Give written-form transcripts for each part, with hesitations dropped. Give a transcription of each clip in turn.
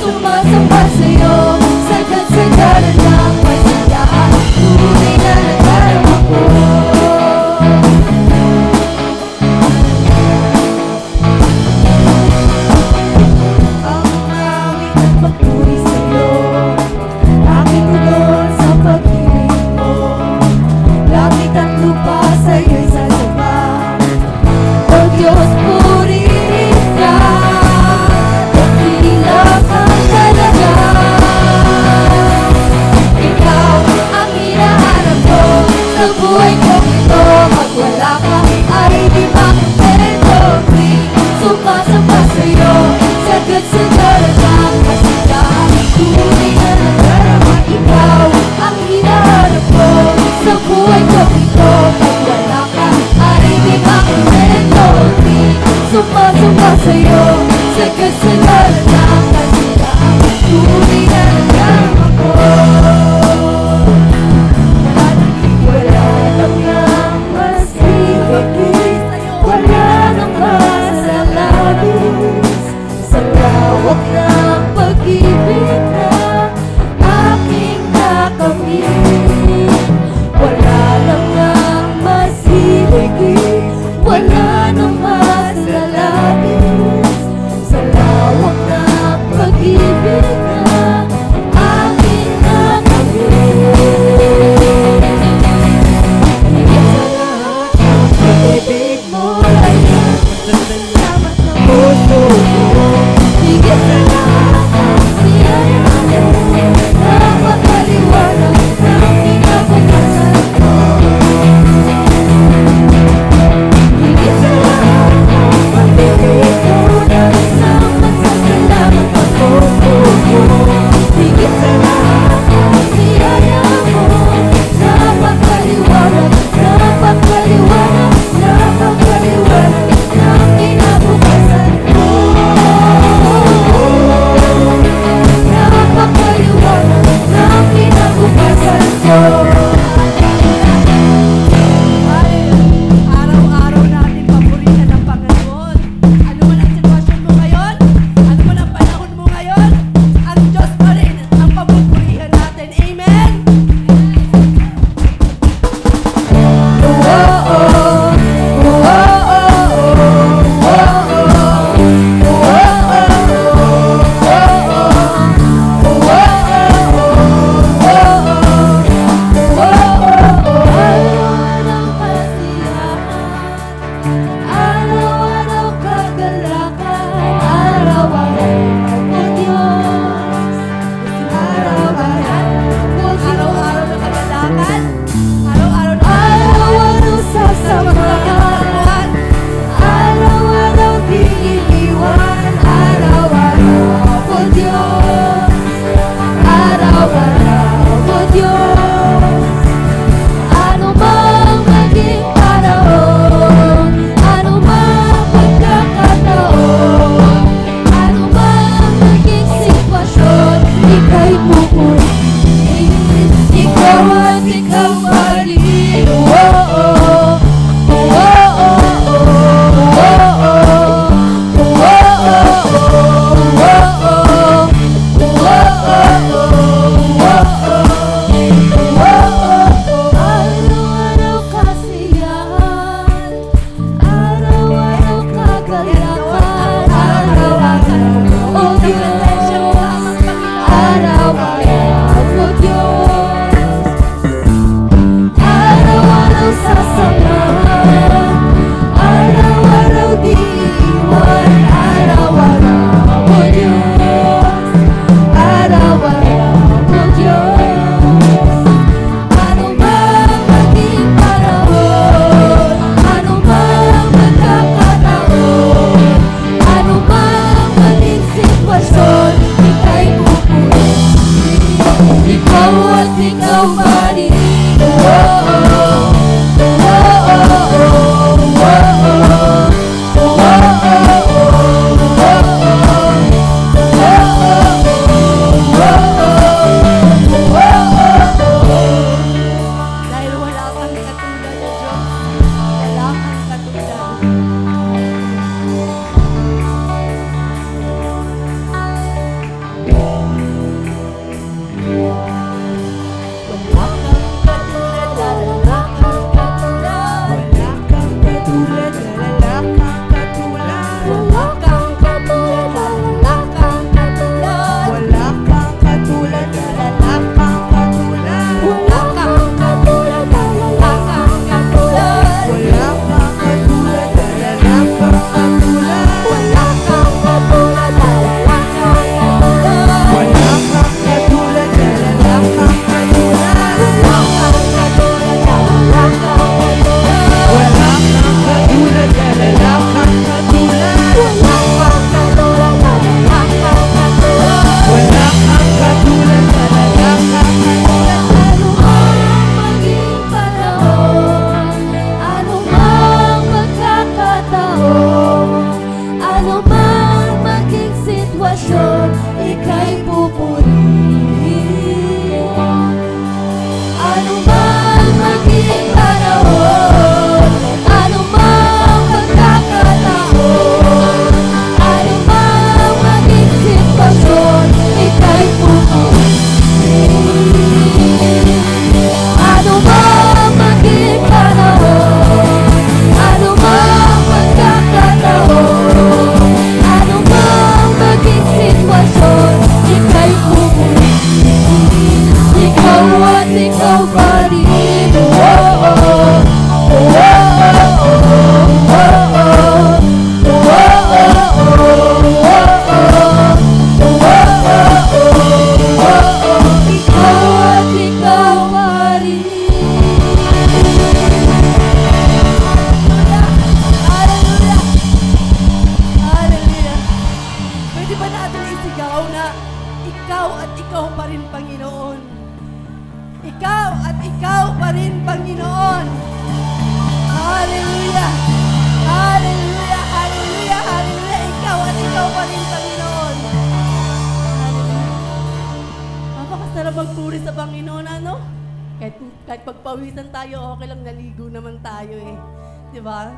Sumasamba sa'yo sa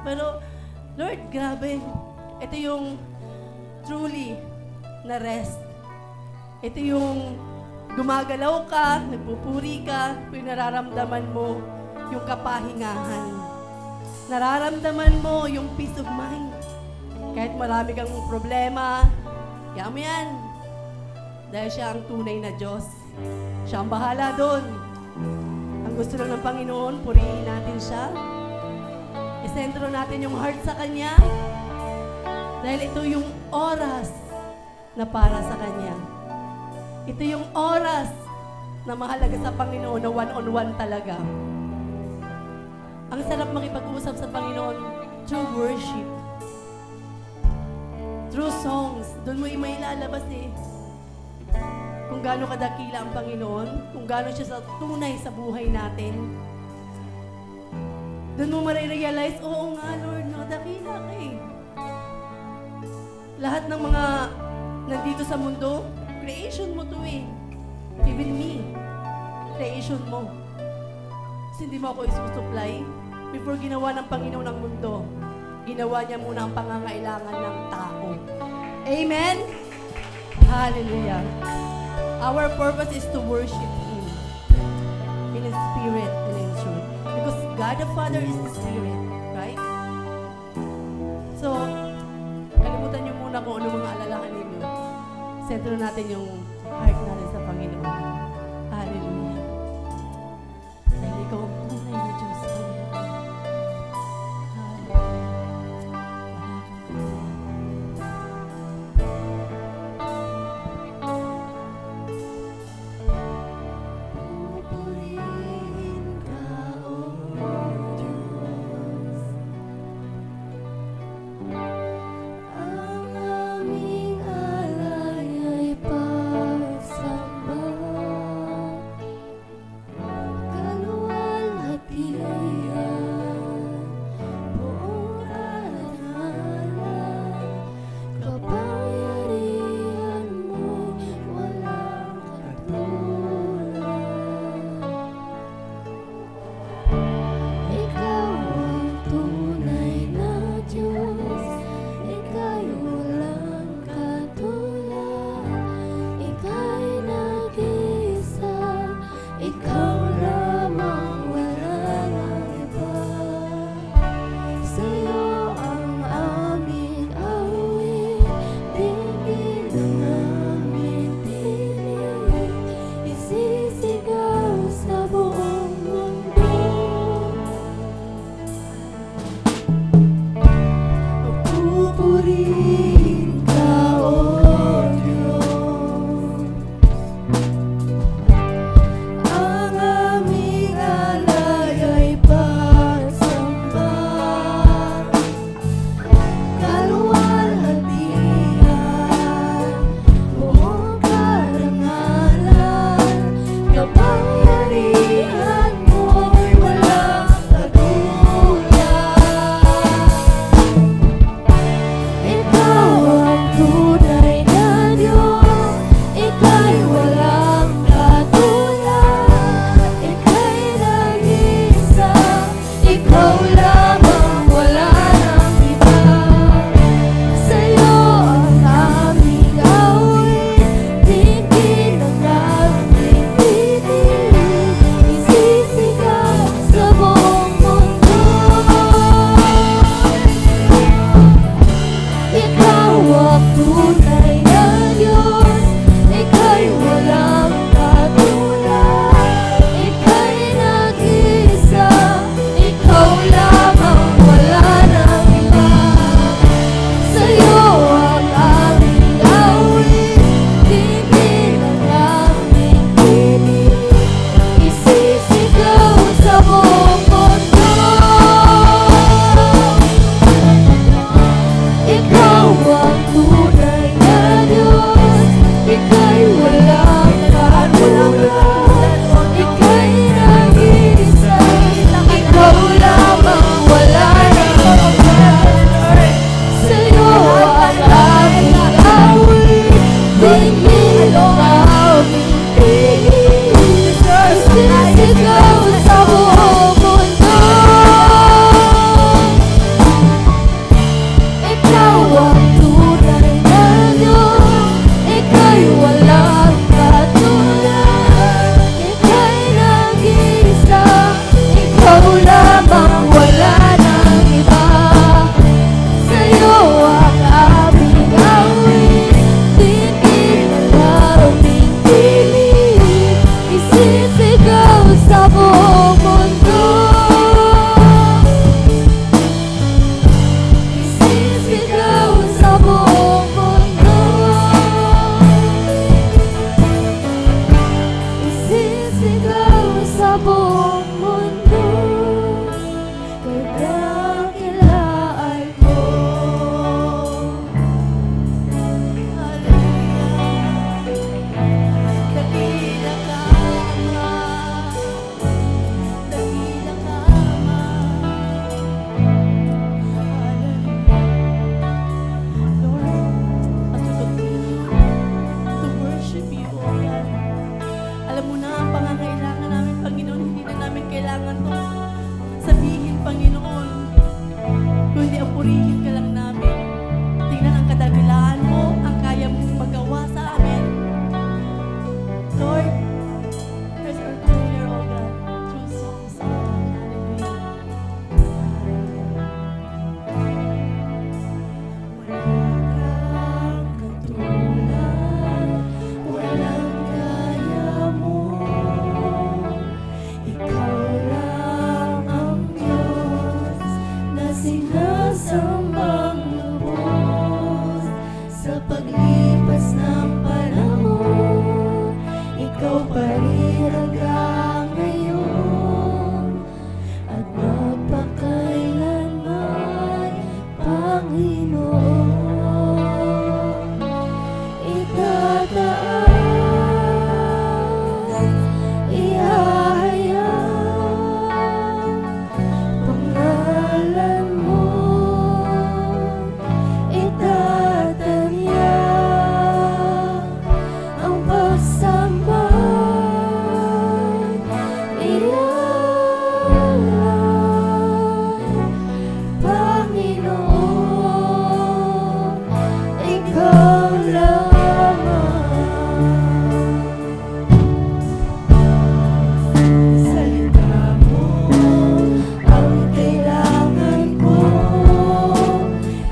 Pero, Lord, grabe. Ito yung truly na rest. Ito yung gumagalaw ka, nagpupuri ka, pero nararamdaman mo yung kapahingahan. Nararamdaman mo yung peace of mind. Kahit marami kang problema, kaya mo yan. Dahil siya ang tunay na Diyos. Siya ang bahala doon. Ang gusto lang ng Panginoon, purihin natin siya. Isentro natin yung heart sa Kanya. Dahil ito yung oras na para sa Kanya. Ito yung oras na mahalaga sa Panginoon na one-on-one talaga. Ang sarap makipag-usap sa Panginoon through worship. Through songs. Doon mo may ilalabas kung gaano kadakila ang Panginoon, kung gaano siya sa tunay sa buhay natin. Doon mo marirealize, oo nga, Lord, no, dakila ka Lahat ng mga nandito sa mundo, creation mo to Even me, creation mo. Kasi hindi mo ako isusupply. Before ginawa ng Panginoon ang mundo, ginawa niya muna ang pangangailangan ng tao. Amen? Hallelujah. Our purpose is to worship Him in spirit and in truth. Because God the Father is the Spirit, right? So, kalimutan niyo muna kung ano mga alalahan ninyo. Sentro natin yung heart natin sa Panginoon. Hallelujah. Dahil ikaw ang tunay na Diyos. Ang aming alay ay pagsamba. sa buong mundo, kadakilaan mo. Dakila ka, Ama. Dakila ka, Ama. Lord, as we continue to worship you, O God, alam mo na ang pangangailangan namin, Panginoon. Hindi na namin kailangan to sabihin, Panginoon, kundi ang purihin ka lang namin. Tingnan ang kadakilaan mo, ang kaya mong magawa sa amin. Lord, there's our prayer, O God, through songs, O God. Hallelujah. Walang katulad, walang gaya mo. Ikaw lang ang Diyos na sinasambang lubos. Sa paglipas ng panahon, ikaw pa rin hanggang ngayon, at magpakailanman, Panginoon. Itataas, ihahayag pangalan mo. Itatanyag ang pagsamba, ilalay, Panginoon, ikaw lamang. Salita mo ang kailangan ko,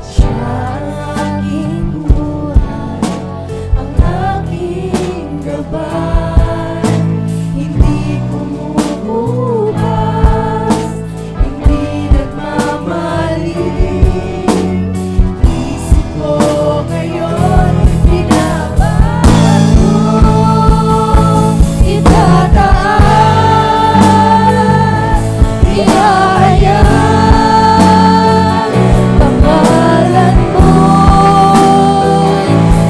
siya ang aking buhay, ang aking gabay. Hindi kumukupas, hindi nagmamaling. Isip ko ngayon, binabago. Itataas, ihahayag pangalan mo.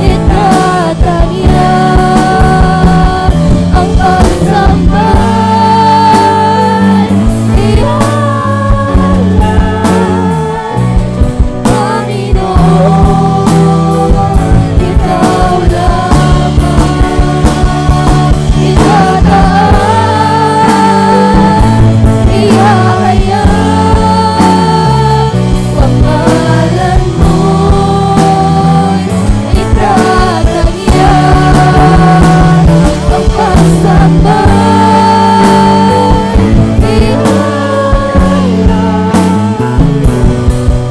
Itatanyag ang pagsambay, ilalay, Panginoon, ikaw lamang. Itataas, ihahayag pangalan mo. Itatanyag ang pagsambay, ilalay,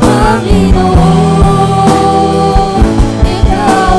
Panginoon, ikaw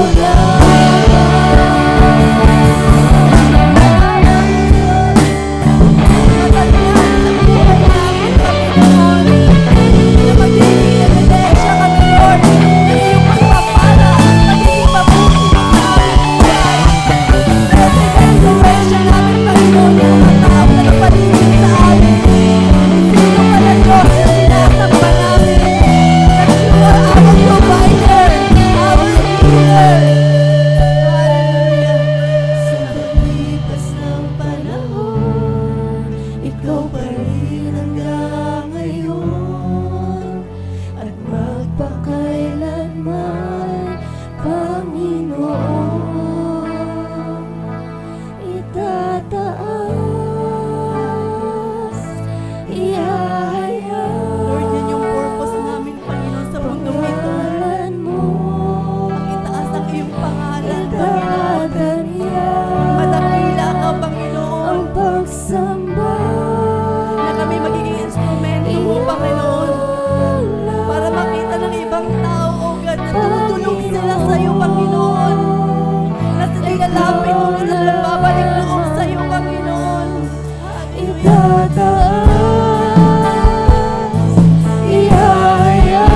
Sa paglipas ng panahon, ikaw pa rin hanggang ngayon, at magpakailanman, Panginoon. Itataas, ihahayag Lord, yan yung purpose namin, Panginoon, sa mundong ito. pangalan mo. Ang itaas ang iyong pangalan, Panginoon. Itatanyag Madakila ka, Panginoon, ang pagsamba, na kami magiging instrumento mo, Panginoon, para makita ng ibang tao, O God, na tutulong sila sa iyo, Panginoon, na sila'y lalapit mo at nagbabalik loob sa iyo, Panginoon. Itataas, ihahayag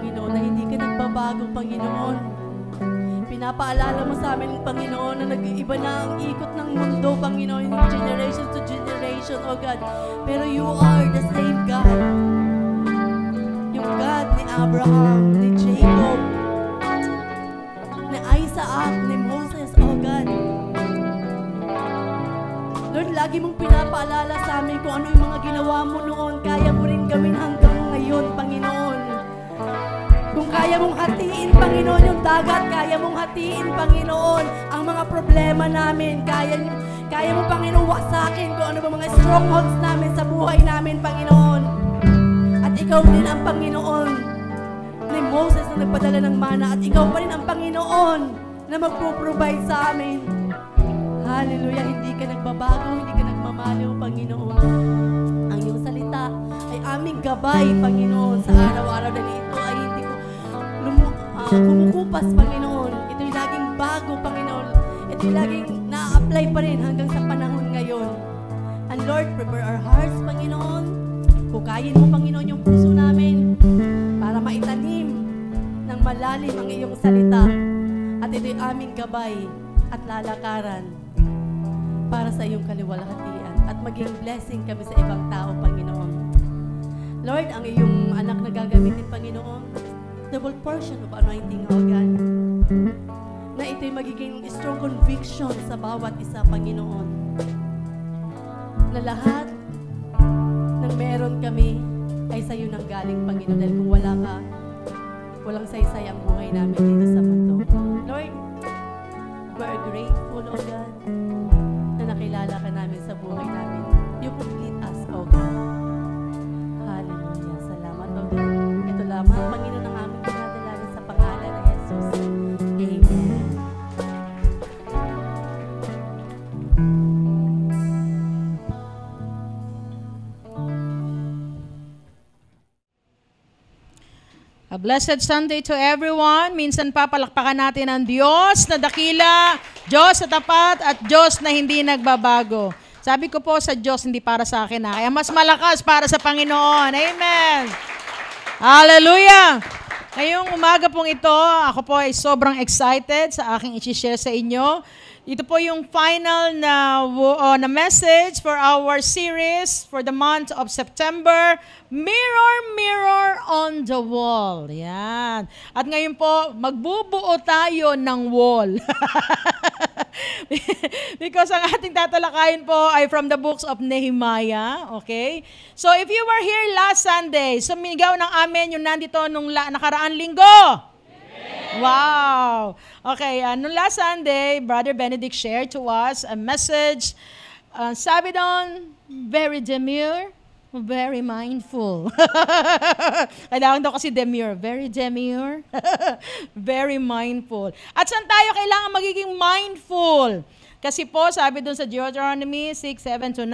Panginoon, na hindi ka nagbabago, Panginoon. Pinapaalala mo sa amin, Panginoon, na nag-iiba na ang ikot ng mundo, Panginoon, generation to generation, O God. Pero you are the same God. Yung God ni Abraham, ni Jacob, ni Isaac, ni Moses, O God. Lord, lagi mong pinapaalala sa amin kung ano yung mga ginawa mo noon, kaya mo rin gawin hanggang ngayon, Panginoon. Kung kaya mong hatiin, Panginoon, yung dagat, kaya mong hatiin, Panginoon, ang mga problema namin, kaya mo, Panginoon, wasakin kung ano ba mga strongholds namin sa buhay namin, Panginoon. At ikaw din ang Panginoon ni Moses na nagpadala ng mana, at ikaw pa rin ang Panginoon na magpo-provide sa amin. Hallelujah, hindi ka nagbabago, hindi ka nagmamaliw, Panginoon. Ang iyong salita ay aming gabay, Panginoon, sa araw-araw, dahil ito ay hindi ko kumukupas, Panginoon. Ito'y laging bago, Panginoon. Ito'y laging na-apply pa rin hanggang sa panahon ngayon. And Lord, prepare our hearts, Panginoon. Hukayin mo, Panginoon, yung puso namin para maitanim ng malalim ang iyong salita. At ito'y aming gabay at lalakaran para sa iyong kaliwalhatian at maging blessing kami sa ibang tao, Panginoon. Lord, ang iyong anak na gagamitin, Panginoon, double portion of anointing, O God, na ito'y magiging strong conviction sa bawat isa, Panginoon, na lahat ng meron kami ay sa iyo nang galing, Panginoon, dahil kung wala ka, walang saysay ang buhay namin dito sa mundo. Lord, we are grateful, O God, na nakilala ka namin sa buhay namin. You complete us, O God. Hallelujah. Salamat, O God. Ito lamang, Panginoon, ang aming pinadalangin sa pangalan ng Jesus. Amen. A blessed Sunday to everyone. Minsan pa palakpakan natin ang Diyos na dakila, Diyos na tapat, at Diyos na hindi nagbabago. Sabi ko po sa Diyos, hindi para sa akin, kaya mas malakas para sa Panginoon. Amen. Hallelujah. Ngayong umaga pong ito, ako po ay sobrang excited sa aking i-share sa inyo. Ito po yung final na message for our series for the month of September, Mirror, Mirror on the Wall. Yan. At ngayon po, magbubuo tayo ng wall. Because ang ating tatalakayin po ay from the books of Nehemiah. Okay? So if you were here last Sunday, sumigaw ng amen yung nandito nung nakaraan linggo. Wow! Okay, nung last Sunday, Brother Benedict shared to us a message. Sabi doon, very demure, very mindful. Kailangan daw kasi demure. Very demure, very mindful. At saan tayo kailangan magiging mindful? Kasi po, sabi doon sa Deuteronomy 6:7-9,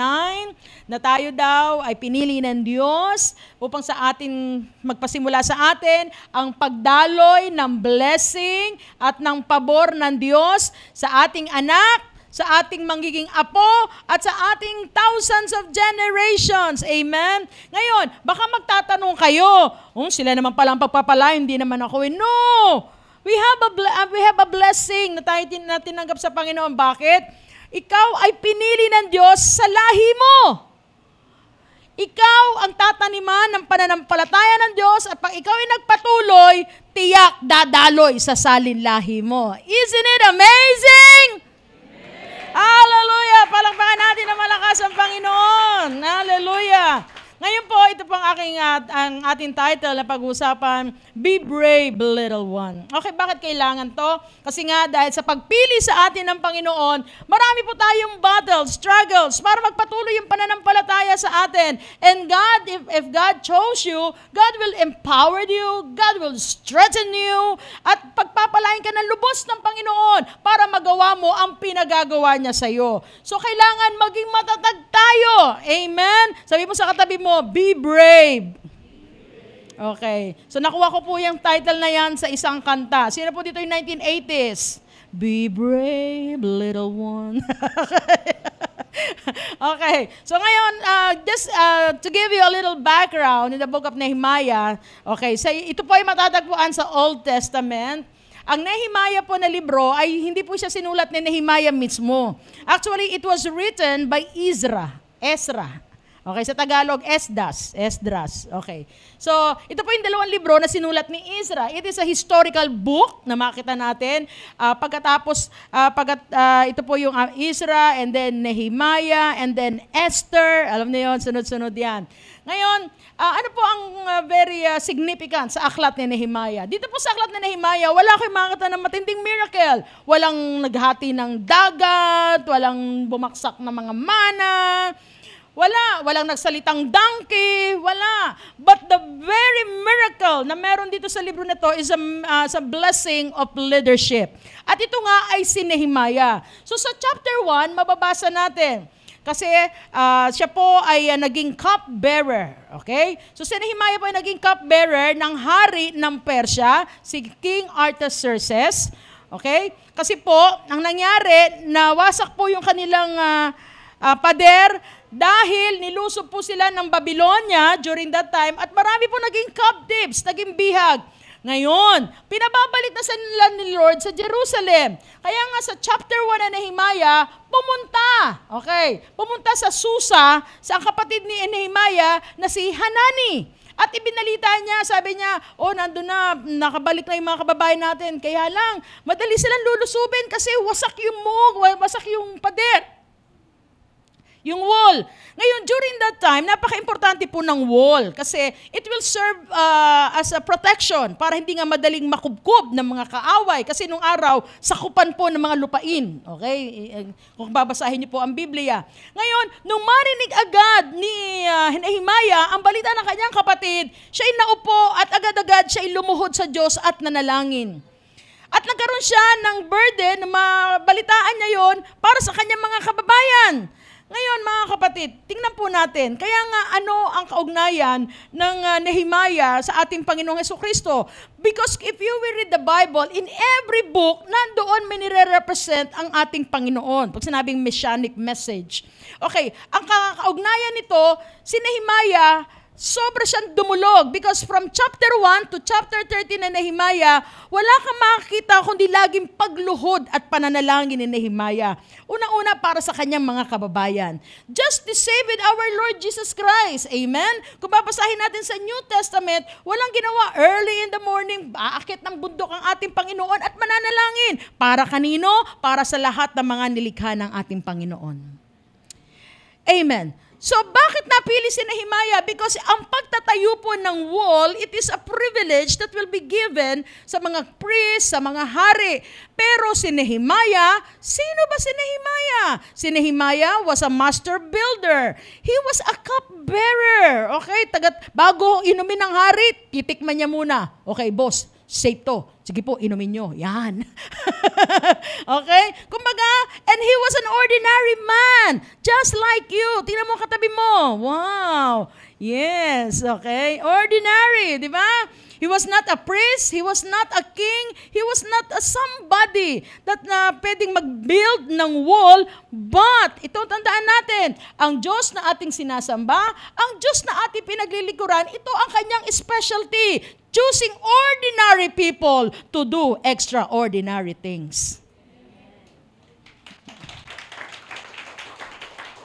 na tayo daw ay pinili ng Diyos upang sa atin, magpasimula sa atin ang pagdaloy ng blessing at ng pabor ng Diyos sa ating anak, sa ating magiging apo, at sa ating thousands of generations. Amen? Ngayon, baka magtatanong kayo, sila naman palang pagpapala, hindi naman ako. No! We have a blessing na tayo tinanggap sa Panginoon. Bakit? Ikaw ay pinili ng Diyos sa lahi mo. Ikaw ang tataniman ng pananampalataya ng Diyos, at pag ikaw ay nagpatuloy, tiyak dadaloy sa salin lahi mo. Isn't it amazing? Amen. Hallelujah! Palakpakan natin na malakas ang Panginoon. Hallelujah! Ngayon po, ito pong ang ating title na pag-uusapan, Be Brave, Little One. Okay, bakit kailangan to? Kasi nga, dahil sa pagpili sa atin ng Panginoon, marami po tayong battles, struggles, para magpatuloy yung pananampalataya sa atin. And God, if God chose you, God will empower you, God will strengthen you, at pagpapalain ka ng lubos ng Panginoon para magawa mo ang pinagagawa niya sa iyo. So, kailangan maging matatag tayo. Amen? Sabi mo sa katabi mo, be brave. Okay. So nakuha ko po yung title na yan sa isang kanta. Sino po dito yung 1980s? Be brave, little one. Okay. So ngayon, just to give you a little background in the book of Nehemiah, okay, so ito po ay matatagpuan sa Old Testament. Ang Nehemiah po na libro ay hindi po siya sinulat ni Nehemiah mismo. Actually, it was written by Ezra. Okay, sa Tagalog, Esdras. Okay. So, ito po yung dalawang libro na sinulat ni Ezra. It is a historical book na makita natin. Ito po yung Ezra, and then Nehemiah, and then Esther. Alam niyo yun, sunod-sunod yan. Ngayon, ano po ang very significant sa aklat ni Nehemiah? Dito po sa aklat ni Nehemiah, wala kayong makakita ng matinding miracle. Walang naghati ng dagat, walang bumaksak na mga mana, walang nagsalitang donkey, wala. But the very miracle na meron dito sa libro na to is a blessing of leadership. At ito nga ay si Nehemiah. So sa chapter 1, mababasa natin. Kasi siya po ay naging cupbearer. Okay? So si Nehemiah po ay naging cupbearer ng hari ng Persia, si King Artaxerxes. Okay? Kasi po, ang nangyari, nawasak po yung kanilang pader dahil nilusob po sila ng Babylonia during that time at marami po naging captives, naging bihag. Ngayon, pinababalik na sa nila ni Lord sa Jerusalem. Kaya nga sa chapter 1 na Nehemiah, pumunta sa Susa, sa ang kapatid ni Nehemiah na si Hanani. At ibinalita niya, sabi niya, nandun na, nakabalik na yung mga kababayan natin. Kaya lang, madali silang lulusubin kasi wasak yung pader. Yung wall. Ngayon, during that time, napaka-importante po ng wall kasi it will serve as a protection para hindi nga madaling makubkob ng mga kaaway. Kasi nung araw, sakupan po ng mga lupain. Okay? Kung babasahin niyo po ang Biblia. Ngayon, nung marinig agad ni Nehemiah ang balita ng kanyang kapatid, siya'y naupo at agad-agad siya'y lumuhod sa Diyos at nanalangin. At nagkaroon siya ng burden na mabalitaan niya yon para sa kanyang mga kababayan. Ngayon, mga kapatid, tingnan po natin, kaya nga ano ang kaugnayan ng Nehemiah sa ating Panginoong Jesucristo? Because if you will read the Bible, in every book, nandoon may nire-represent ang ating Panginoon. Pag sinabing messianic message. Okay, ang kaugnayan nito, si Nehemiah, sobra siyang dumulog because from chapter 1 to chapter 13 na Nehemiah, wala kang makakita kundi laging pagluhod at pananalangin ni Nehemiah. Una-una para sa kanyang mga kababayan. Just the same with our Lord Jesus Christ. Amen? Kung babasahin natin sa New Testament, walang ginawa early in the morning, aakit ng bundok ang ating Panginoon at mananalangin. Para kanino? Para sa lahat ng mga nilikha ng ating Panginoon. Amen. So, bakit napili si Nehemiah? Because ang pagtatayo po ng wall, it is a privilege that will be given sa mga priests, sa mga hari. Pero si Nehemiah, sino ba si Nehemiah? Si Nehemiah was a master builder. He was a cupbearer. Okay, bago inumin ng hari, titikman niya muna. Okay, boss, safe to. Sige po, inumin nyo. Yan. Okay? Kumbaga, and he was an ordinary man. Just like you. Tingnan mo katabi mo. Wow. Yes. Okay? Ordinary. Di ba? He was not a priest. He was not a king. He was not a somebody that pwedeng mag-build ng wall. But, ito tandaan natin, ang Diyos na ating sinasamba, ang Diyos na ating pinaglilikuran, ito ang kanyang specialty. Choosing ordinary people to do extraordinary things.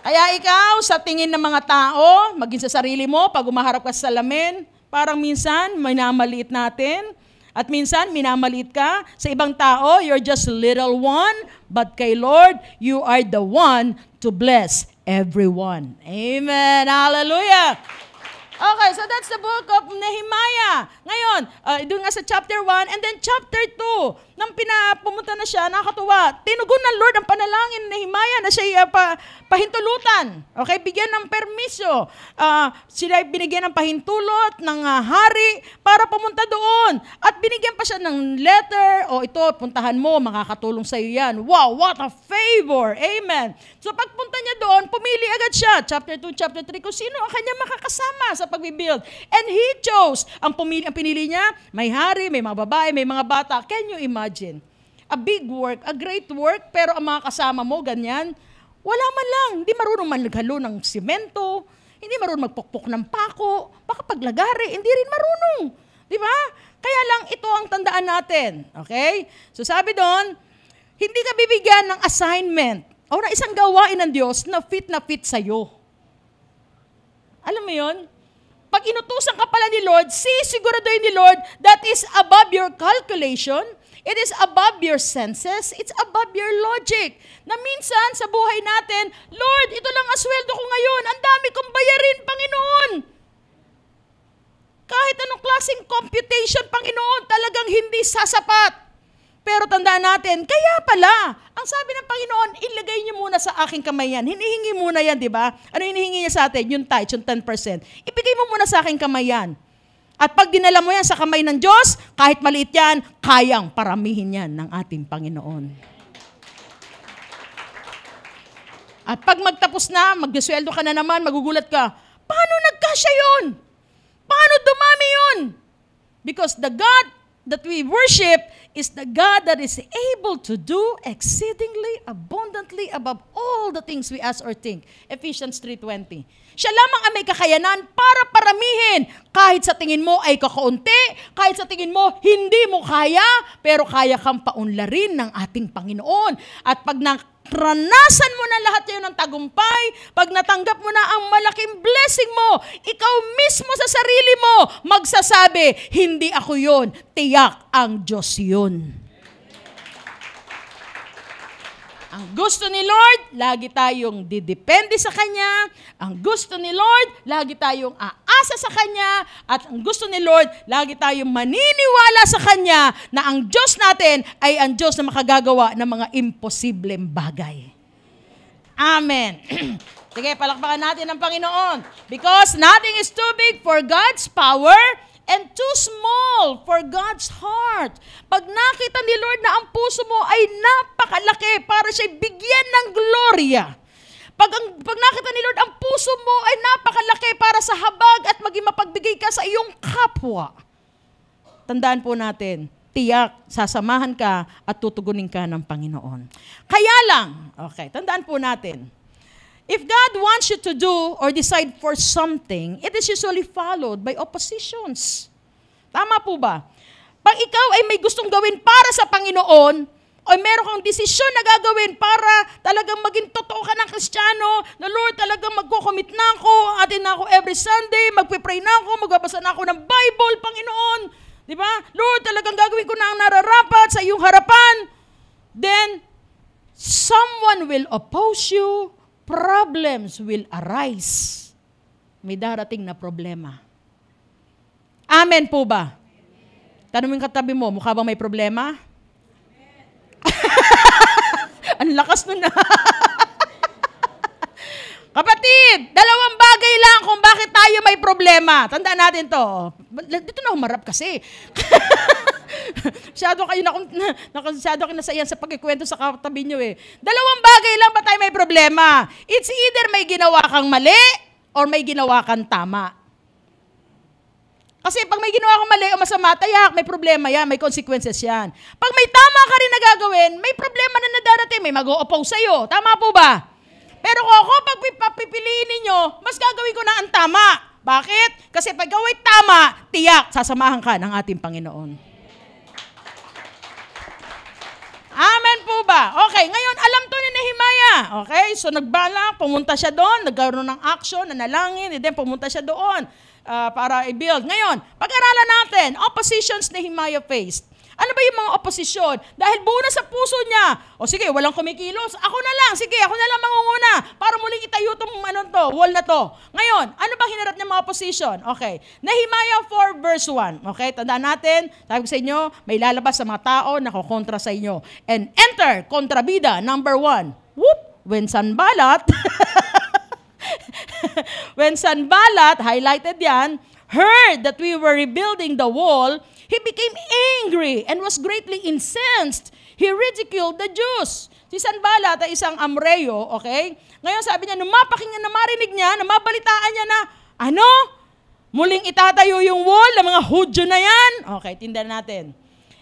Kaya ikaw, sa tingin ng mga tao, maging sa sarili mo, pag umaharap ka sa salamin, parang minsan, minamaliit natin. At minsan, minamaliit ka. Sa ibang tao, you're just little one. But kay Lord, you are the one to bless everyone. Amen. Hallelujah. Okay, so that's the book of Nehemiah. Ngayon, doon nga sa chapter 1 and then chapter 2, nang pumunta na siya, nakakatuwa. Tinugon ng Lord ang panalangin ni Nehemiah na siya pahintulutan. Okay, bigyan ng permiso. Sila binigyan ng pahintulot ng hari para pumunta doon. At binigyan pa siya ng letter, ito, puntahan mo, makakatulong sa iyo yan. Wow, what a favor. Amen. So pagpunta niya doon, pumili agad siya. Chapter 2, chapter 3, kung sino ang kanya makakasama sa pagbibuild. And he chose, ang pinili niya, may hari, may mga babae, may mga bata. Can you imagine? A big work, a great work, pero ang mga kasama mo, ganyan. Wala man lang. Hindi marunong maghalo ng simento. Hindi marunong magpukpok ng pako. Baka paglagari, hindi rin marunong. Di ba? Kaya lang ito ang tandaan natin. Okay? So sabi doon, hindi ka bibigyan ng assignment o na isang gawain ng Diyos na fit sa'yo. Alam mo yun? Pag inutusan ka pala ni Lord, siguraduhin ni Lord that is above your calculation. It is above your senses. It's above your logic. Na minsan sa buhay natin, Lord, ito lang ang sweldo ko ngayon. Ang dami kong bayarin, Panginoon. Kahit anong klaseng computation, Panginoon, talagang hindi sasapat. Pero tandaan natin, kaya pala, ang sabi ng Panginoon, ilagay niyo muna sa aking kamay yan. Hinihingi muna yan, di ba? Ano hinihingi niya sa atin? Yung tithe, yung 10%. Ibigay mo muna sa aking kamay yan. At pag dinala mo yan sa kamay ng Diyos, kahit maliit yan, kayang paramihin yan ng ating Panginoon. At pag magtapos na, magsweldo ka na naman, magugulat ka, paano nagkasya yun? Paano dumami yun? Because the God that we worship is the God that is able to do exceedingly abundantly above all the things we ask or think. Ephesians 3:20. Siya lamang ang may kakayanan para paramihin. Kahit sa tingin mo ay kakaunti, kahit sa tingin mo hindi mo kaya, pero kaya kang paunlarin ng ating Panginoon. At pag naranasan mo na lahat yun ng tagumpay, pag natanggap mo na ang malaking blessing mo, ikaw mismo sa sarili mo magsasabi, hindi ako yun, tiyak ang Diyos yun. Ang gusto ni Lord, lagi tayong didepende sa Kanya. Ang gusto ni Lord, lagi tayong aasa sa Kanya. At ang gusto ni Lord, lagi tayong maniniwala sa Kanya na ang Diyos natin ay ang Diyos na makagagawa ng mga imposibleng bagay. Amen. Sige, palakpakan natin ang Panginoon. Because nothing is too big for God's power and too small for God's heart. Pag nakita ni Lord na ang puso mo ay napakalaki para siya bigyan ng gloria. Pag nakita ni Lord ang puso mo ay napakalaki para sa habag at maging mapagbigay ka sa iyong kapwa. Tandaan po natin, tiyak, sasamahan ka at tutugunin ka ng Panginoon. Kaya lang, okay, tandaan po natin, if God wants you to do or decide for something, it is usually followed by oppositions. Tama po ba? Pag ikaw ay may gustong gawin para sa Panginoon, o meron kang desisyon na gagawin para talagang maging totoo ka ng Kristiyano, na Lord, talagang magko-commit na ako, atin na ako every Sunday, magpipray na ako, magbabasa na ako ng Bible, Panginoon. Di ba? Lord, talagang gagawin ko na ang nararapat sa iyong harapan. Then, someone will oppose you, problems will arise. May darating na problema. Amen po ba? Tanungin katabi mo, mukha bang may problema? Ang lakas nun na. Kapatid, dalawang bagay lang kung bakit tayo may problema. Tandaan natin to. Dito na humarap kasi. Masyado kayo nasayan sa pagkikwento sa katabi nyo eh. Dalawang bagay lang ba tayo may problema? It's either may ginawa kang mali or may ginawa kang tama. Kasi pag may ginawa kang mali o masama, tayak, may problema yan, may consequences yan. Pag may tama ka rin na gagawin, may problema na nadarating, may mag-o-oppose sa'yo. Tama po ba? Pero kung ako, pag pipiliin ninyo, mas gagawin ko na ang tama. Bakit? Kasi pag gawin tama, tiyak, sasamahan ka ng ating Panginoon. Amen po ba? Okay, ngayon alam to ni Nehemiah. Okay, so nagbalak, pumunta siya doon, nagkaroon ng action, nanalangin, and then pumunta siya doon para i-build. Ngayon, pag-aralan natin, oppositions Nehemiah faced. Ano ba yung mga oposisyon? Dahil buo na sa puso niya. O sige, walang kumikilos. Ako na lang. Sige, ako na lang mangunguna para muling itayo itong wall na to. Ngayon, ano ba hinarap niya mga opposition? Okay. Nehemiah 4 verse 1. Okay, tandaan natin. Sabi ko sa inyo, may lalabas sa mga tao na kukontra sa inyo. And enter, kontrabida, number 1. Whoop! When Sanballat, when Sanballat, highlighted yan, heard that we were rebuilding the wall, he became angry and was greatly incensed. He ridiculed the Jews. Si Sanballat ay isang Amreo, okay? Ngayon sabi niya, nung marinig niya, nung mabalitaan niya na, muling itatayo yung wall ng mga Hudyo na yan. Okay, tindahan natin.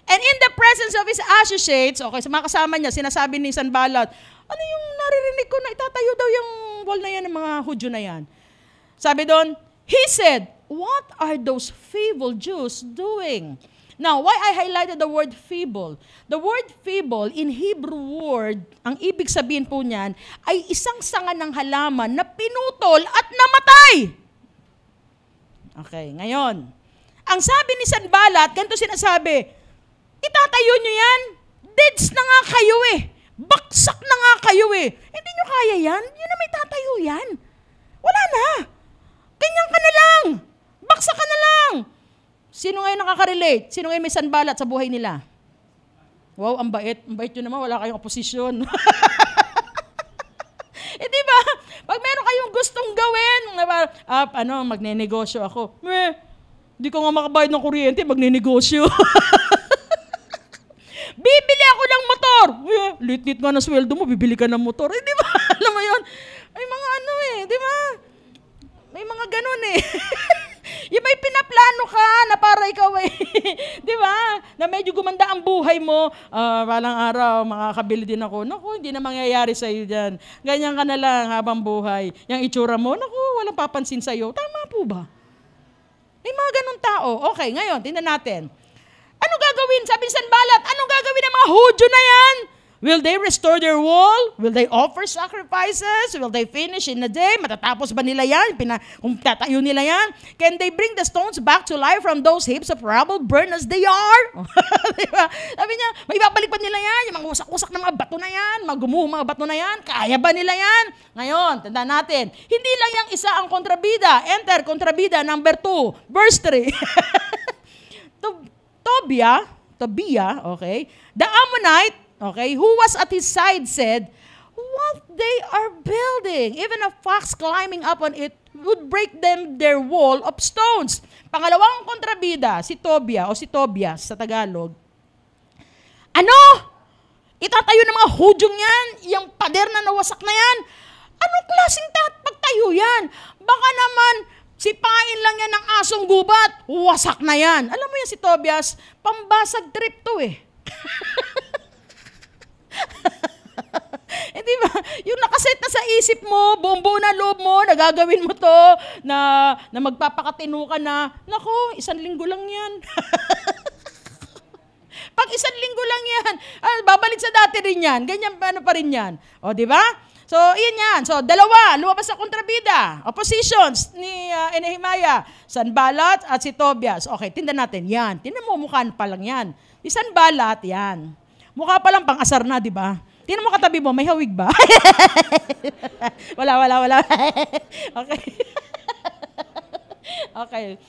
And in the presence of his associates, okay, sa mga kasama niya, sinasabi ni Sanballat, ano yung naririnig ko na itatayo daw yung wall na yan ng mga Hudyo na yan. Sabi doon, he said, what are those feeble Jews doing? Now, why I highlighted the word feeble? The word feeble in Hebrew word, ang ibig sabihin po niyan, ay isang sanga ng halaman na pinutol at namatay. Okay, ngayon. Ang sabi ni Sanballat, ganito sinasabi, itatayo nyo yan? Deads na nga kayo eh. Baksak na nga kayo eh. Hindi nyo kaya yan? Yun na may tatayo yan. Wala na. Ganyan ka na lang. Baksak ka na lang. Sino ngayon nakaka-relate? Sino ngayon may Sanballat sa buhay nila? Wow, ang bait. Ang bait yun naman, wala kayong oposisyon. Di ba? Pag meron kayong gustong gawin, magnenegosyo ako. Di ko nga makabayad ng kuryente, magnenegosyo. Bibili ako ng motor. Lit-lit nga na sweldo mo, bibili ka ng motor. Di ba? Alam mo yun? May mga di ba? May mga ganun eh. Yung may pinaplano ka na para ikaw di ba? Na medyo gumanda ang buhay mo, walang araw, makakabili din ako. Naku, hindi na mangyayari sa'yo dyan. Ganyan ka na lang habang buhay. Yung itsura mo, naku, walang papansin sa'yo. Tama po ba? May mga ganun tao. Okay, ngayon, tingnan natin. Ano gagawin? Sabi ni Sanballat, anong gagawin ng mga Hudyo na yan? Will they restore their wall? Will they offer sacrifices? Will they finish in a day? Matatapos ba nila yan? Kung tatayo nila yan? Can they bring the stones back to life from those heaps of rubble, burn as they are? Diba? Sabi niya, may babalik pa nila yan? Yung mga usak-usak na mga bato na yan? Mga gumuhong mga bato na yan? Kaya ba nila yan? Ngayon, tandaan natin, hindi lang yung isa ang kontrabida. Enter, kontrabida number 2, verse 3. Tobiah, okay, the Ammonite, okay, who was at his side said, what they are building, even a fox climbing up on it would break them their wall of stones. Pangalawang kontrabida, si Tobiah o si Tobias sa Tagalog. Ano? Itatayo ng mga Hudyong yan, yung pader na nawasak na yan. Anong klaseng pagtayo yan? Baka naman, sipain lang yan ng asong gubat, wasak na yan. Alam mo yan si Tobias, pambasag trip to eh. Di ba? Yung nakaset na sa isip mo, buong-buo na loob mo, nagagawin mo to, na magpapakatino ka na, naku, 1 linggo lang yan. Pag 1 linggo lang yan, babalik sa dati rin yan, ganyan pa rin yan. O, di ba? So, iyan yan. So, dalawa, lumabas sa kontrabida. Oppositions ni Nehemiah, Sanballat at si Tobias. Okay, tindan natin. Yan. Tindan mo, mukhaan pa lang yan. Si Sanballat, yan. Mukha pa lang pang-asar na, di ba? Tingnan mo katabi mo, may hawig ba? Wala. Okay. Okay.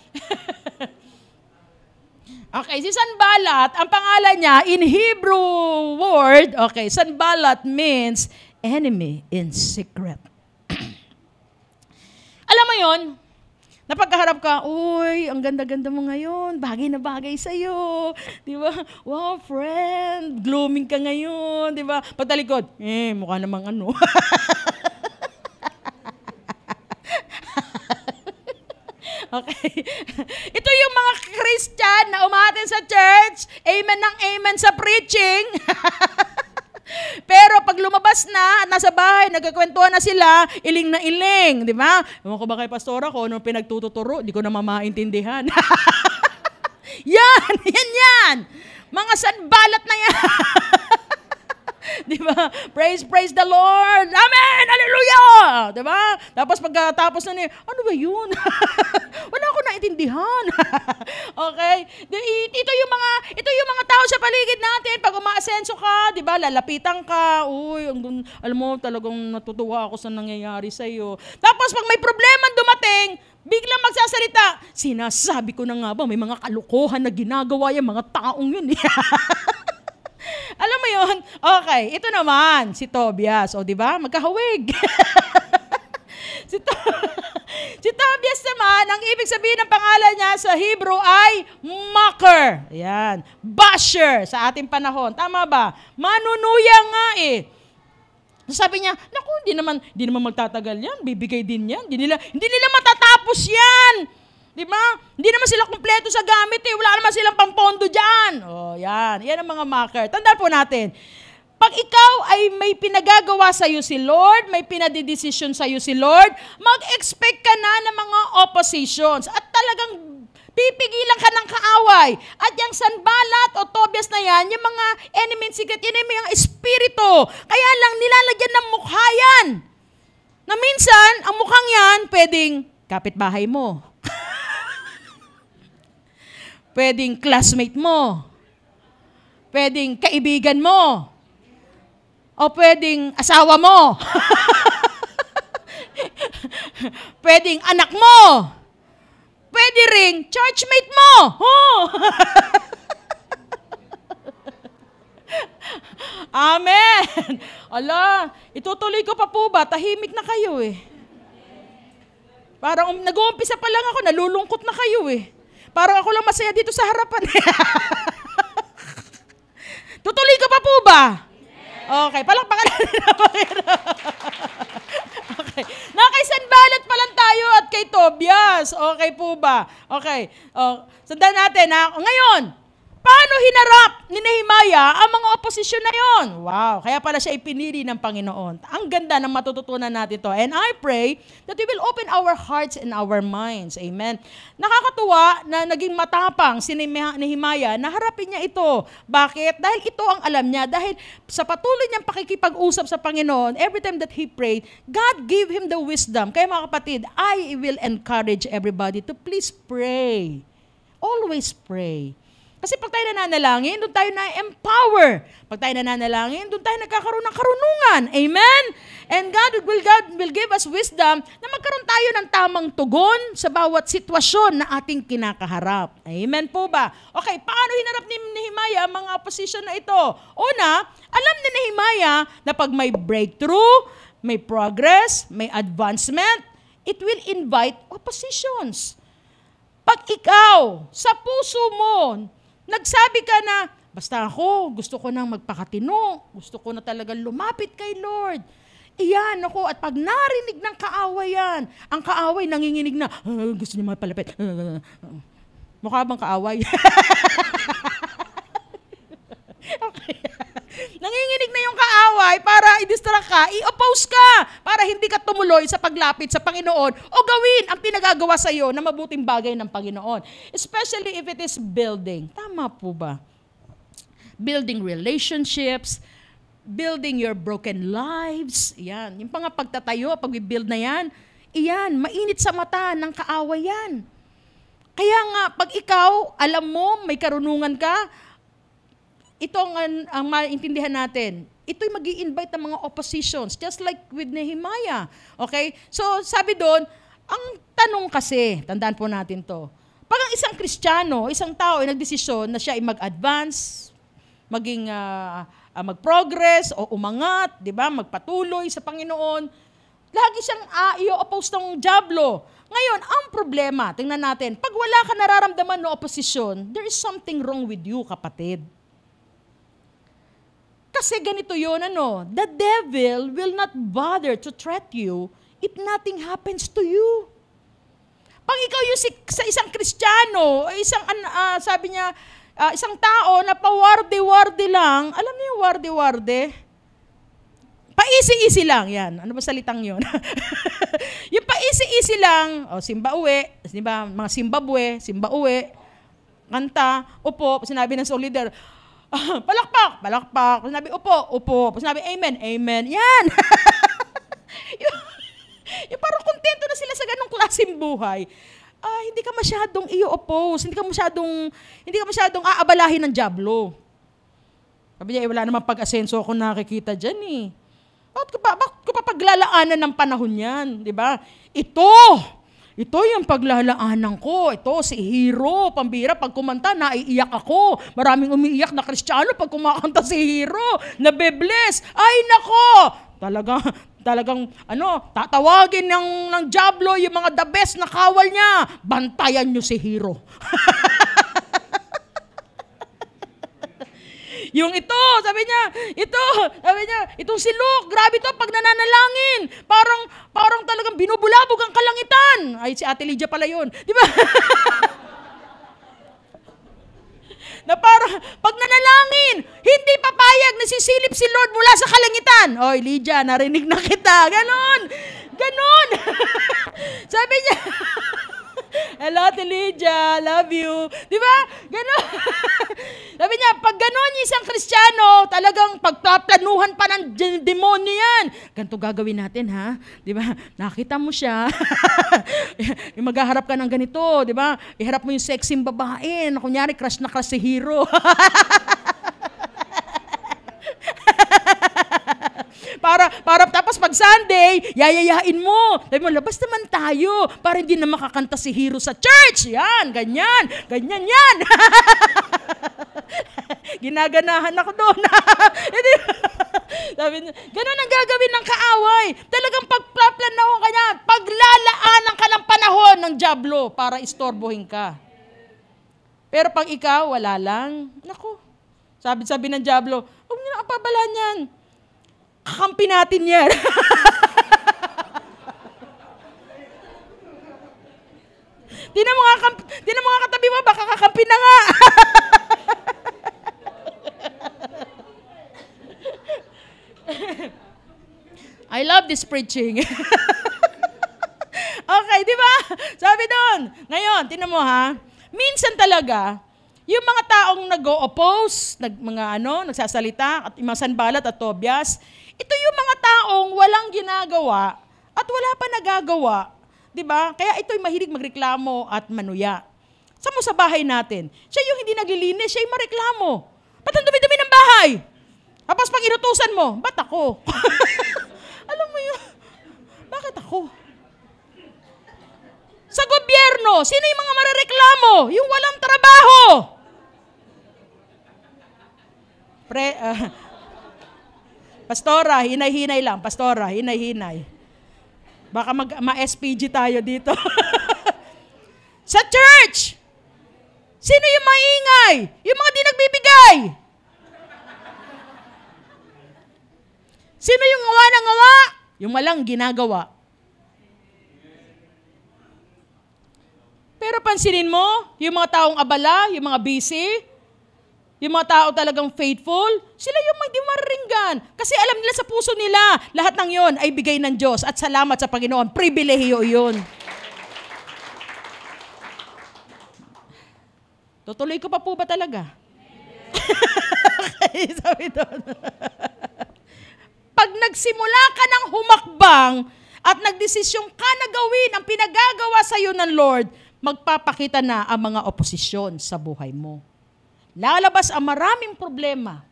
Okay, si Sanballat, ang pangalan niya in Hebrew word, okay, Sanballat means enemy in secret. Alam mo yon? Napagkaharap ka, uy, ang ganda-ganda mo ngayon, bagay na bagay sa'yo. Di ba? Wow, friend, glooming ka ngayon. Di ba? Pagtalikod, mukha namang ano. Okay. Ito yung mga Christian na umaten sa church, amen ng amen sa preaching. Pero pag lumabas na at nasa bahay, nagkakwentuhan na sila, iling na iling, di ba? Ewan ko ba kay pastora ko, nung pinagtututuro, di ko na mamaintindihan. Yan! Mga Sanballat na yan. Di ba? Praise the Lord. Amen! Hallelujah! Di ba? Tapos pagkatapos na niya, ano ba yun? Wala ko naintindihan. Okay? Ito yung mga tao sa paligid natin. Pag umaasenso ka, di ba? Lalapitan ka. Uy, alam mo, talagang natutuwa ako sa nangyayari sa iyo. Tapos pag may problema dumating, biglang magsasalita, sinasabi ko na nga ba, may mga kalokohan na ginagawa yung mga taong yun. Alam mo yun? Okay, ito naman, si Tobias. O, di ba? Magkahawig. Si Tobias naman, ang ibig sabihin ng pangalan niya sa Hebrew ay mocker. Ayan. Basher sa ating panahon. Tama ba? Manunuya nga eh. Sabi niya, naku, hindi naman magtatagal yan. Bibigay din yan. Hindi nila matatapos yan. Di ba? Hindi naman sila kumpleto sa gamit eh. Wala naman silang pampondo dyan. Oh, yan. Yan ang mga mocker. Tandaan po natin, Pag ikaw ay may pinagagawa sa iyo si Lord, may pinadidesisyon sa iyo si Lord, mag-expect ka na ng mga oppositions at talagang pipigilan ka ng kaaway. At yung Sanballat o Tobias na yan, yung mga enemy secret, yun yung espiritu. Kaya lang nilalagyan ng mukha yan. Na minsan, ang mukhang yan, pwedeng kapitbahay mo. Pwedeng classmate mo. Pwedeng kaibigan mo. O pwedeng asawa mo. Pwedeng anak mo. Pwede ring churchmate mo. Oh. Amen. Ala, itutuloy ko pa po ba? Tahimik na kayo eh. Parang nag-uumpisa pa lang ako, nalulungkot na kayo eh. Parang ako lang masaya dito sa harapan. Tutuloy ko pa po ba? Okay, palakpakan natin ako. Okay. Kay Sanballat pa lang tayo at kay Tobias. Okay po ba? Okay. Sundan natin ha. Ngayon, paano hinarap ni Nehemiah ang mga oposisyon na yon? Wow, kaya pala siya ipinili ng Panginoon. Ang ganda ng matututunan natin to. And I pray that we will open our hearts and our minds. Amen. Nakakatuwa na naging matapang si Nehemiah na harapin niya ito. Bakit? Dahil ito ang alam niya. Dahil sa patuloy niyang pakikipag-usap sa Panginoon, every time that he prayed, God gave him the wisdom. Kaya mga kapatid, I will encourage everybody to please pray. Always pray. Kasi pag tayo nananalangin, doon tayo na-empower. Pag tayo nananalangin, doon tayo nagkakaroon ng karunungan. Amen? And God will give us wisdom na magkaroon tayo ng tamang tugon sa bawat sitwasyon na ating kinakaharap. Amen po ba? Okay, paano hinarap ni Nehemiah ang mga opposition na ito? Una, alam ni Nehemiah na pag may breakthrough, may progress, may advancement, it will invite oppositions. Pag ikaw, sa puso mo, nagsabi ka na, basta ako, gusto ko nang magpakatino, gusto ko na talagang lumapit kay Lord. Iyan ako, at pag narinig ng kaaway yan, ang kaaway nanginginig na, gusto niya mapalapit. Mukha bang kaaway? Okay. Nanginginig na yung kaaway para i-distract ka, i-oppose ka para hindi ka tumuloy sa paglapit sa Panginoon o gawin ang pinagagawa sa iyo na mabuting bagay ng Panginoon. Especially if it is building. Tama po ba? Building relationships, building your broken lives. Yan. Yung mga pagtatayo, pag-build na yan, iyan, mainit sa mata ng kaaway yan. Kaya nga, pag ikaw, alam mo, may karunungan ka, ito ang maintindihan natin. Ito'y mag-i-invite ng mga oppositions, just like with Nehemiah. Okay? So, sabi doon, ang tanong kasi, tandaan po natin to, pag ang isang Kristiyano, isang tao ay nagdesisyon na siya ay mag-advance, maging mag-progress o umangat, di ba? Magpatuloy sa Panginoon, lagi siyang i-oppose ng dyablo. Ngayon, ang problema, tingnan natin, pag wala ka nararamdaman na opposition, there is something wrong with you, kapatid. Kasi ganito yun, the devil will not bother to threat you if nothing happens to you. Pag ikaw yung sa isang Kristiyano, sabi niya, isang tao na pawarde-warde lang, alam niyo yung warde-warde? Paisi-isi lang, yan. Ano ba salitang yun? Yung paisi-isi lang, simba-uwi, diba? Mga simba-uwi, kanta, upo, sinabi ng soul leader, palakpak. Sinabi, upo. Sinabi, amen. Yan. yung parang kontento na sila sa ganong klaseng buhay. Hindi ka masyadong i-oppose. Hindi ka masyadong aabalahin ng dyablo. Sabi niya, wala namang pag-asenso ako nakikita dyan eh. Bakit ko pa paglalaanan ng panahon yan? Diba? Ito yung paglalaanan ko. Ito, si Hero, pambira, pag kumanta, naiiyak ako. Maraming umiiyak na Kristiyano pag kumakanta si Hero. Nabe-bless. Ay, nako! Talagang, tatawagin ng dyablo yung mga the best na kawal niya. Bantayan niyo si Hero. Yung sabi niya, itong si Luke, grabe to pag nananalangin. Parang talagang binubulabog ang kalangitan. Ay, si Ate Lydia pala yun. Di ba? Na parang, pag nanalangin, hindi papayag, nasisilip si Lord mula sa kalangitan. Oy, Lydia, narinig na kita. Ganon. Ganon. Sabi niya, hello, Ate Lydia, love you. Di ba? Ganon. Sabi niya, pag ganon yung isang Kristiyano, talagang pagpaplanuhan pa ng demonyo yan. Ganito gagawin natin, ha? Di ba? Nakita mo siya. Yung maghaharap ka ng ganito, di ba? Iharap mo yung sexy babae. Kunyari, crush na crush si hero. Para tapos pag Sunday, yayayain mo. Sabi mo, labas naman tayo para hindi na makakanta si hero sa church. Yan, ganyan. Ganyan yan. Ginaganahan ako doon. Sabi niya, ganun ang gagawin ng kaaway. Talagang pagplaplanaw ka niya, paglalaanan ka ng panahon ng dyablo para istorbohin ka. Pero pag ikaw, wala lang. Naku, sabi ng dyablo, huwag niyo na kapabalaan yan. Kakampi natin yan. Tinan mo nga katabi mo, baka kakampi na nga. I love this preaching. Okay, di ba? Sabi doon. Ngayon, tinan mo ha. Minsan talaga, yung mga taong nag-o-oppose, nagsasalita, at mga Sanballat at Tobias, ito yung mga taong walang ginagawa at wala pa nagagawa. Diba? Kaya ito'y mahilig magreklamo at manuya. Sa bahay natin, siya yung hindi naglilinis, siya yung mareklamo. Ba't ang dumi-dumi ng bahay? Tapos pag inutusan mo, ba't ako? Alam mo yun, bakit ako? Sa gobyerno, sino yung mga marereklamo? Yung walang trabaho. Pastora, hinay-hinay lang. Pastora, hinay-hinay. Baka ma-SPG tayo dito. Sa church, sino yung maingay? Yung mga di nagbibigay. Sino yung ngawa na ngawa? Yung walang ginagawa. Pero pansinin mo, yung mga taong abala, yung mga busy, yung mga tao talagang faithful, sila yung hindi mariringgan. Kasi alam nila sa puso nila, lahat ng yon ay bigay ng Diyos at salamat sa Panginoon. Pribilehiyo yun. Tutuloy ko pa po ba talaga? Okay, sabi doon. Pag nagsimula ka ng humakbang at nagdesisyon ka na gawin ang pinagagawa sa iyo ng Lord, magpapakita na ang mga oposisyon sa buhay mo. Lalabas ang maraming problema.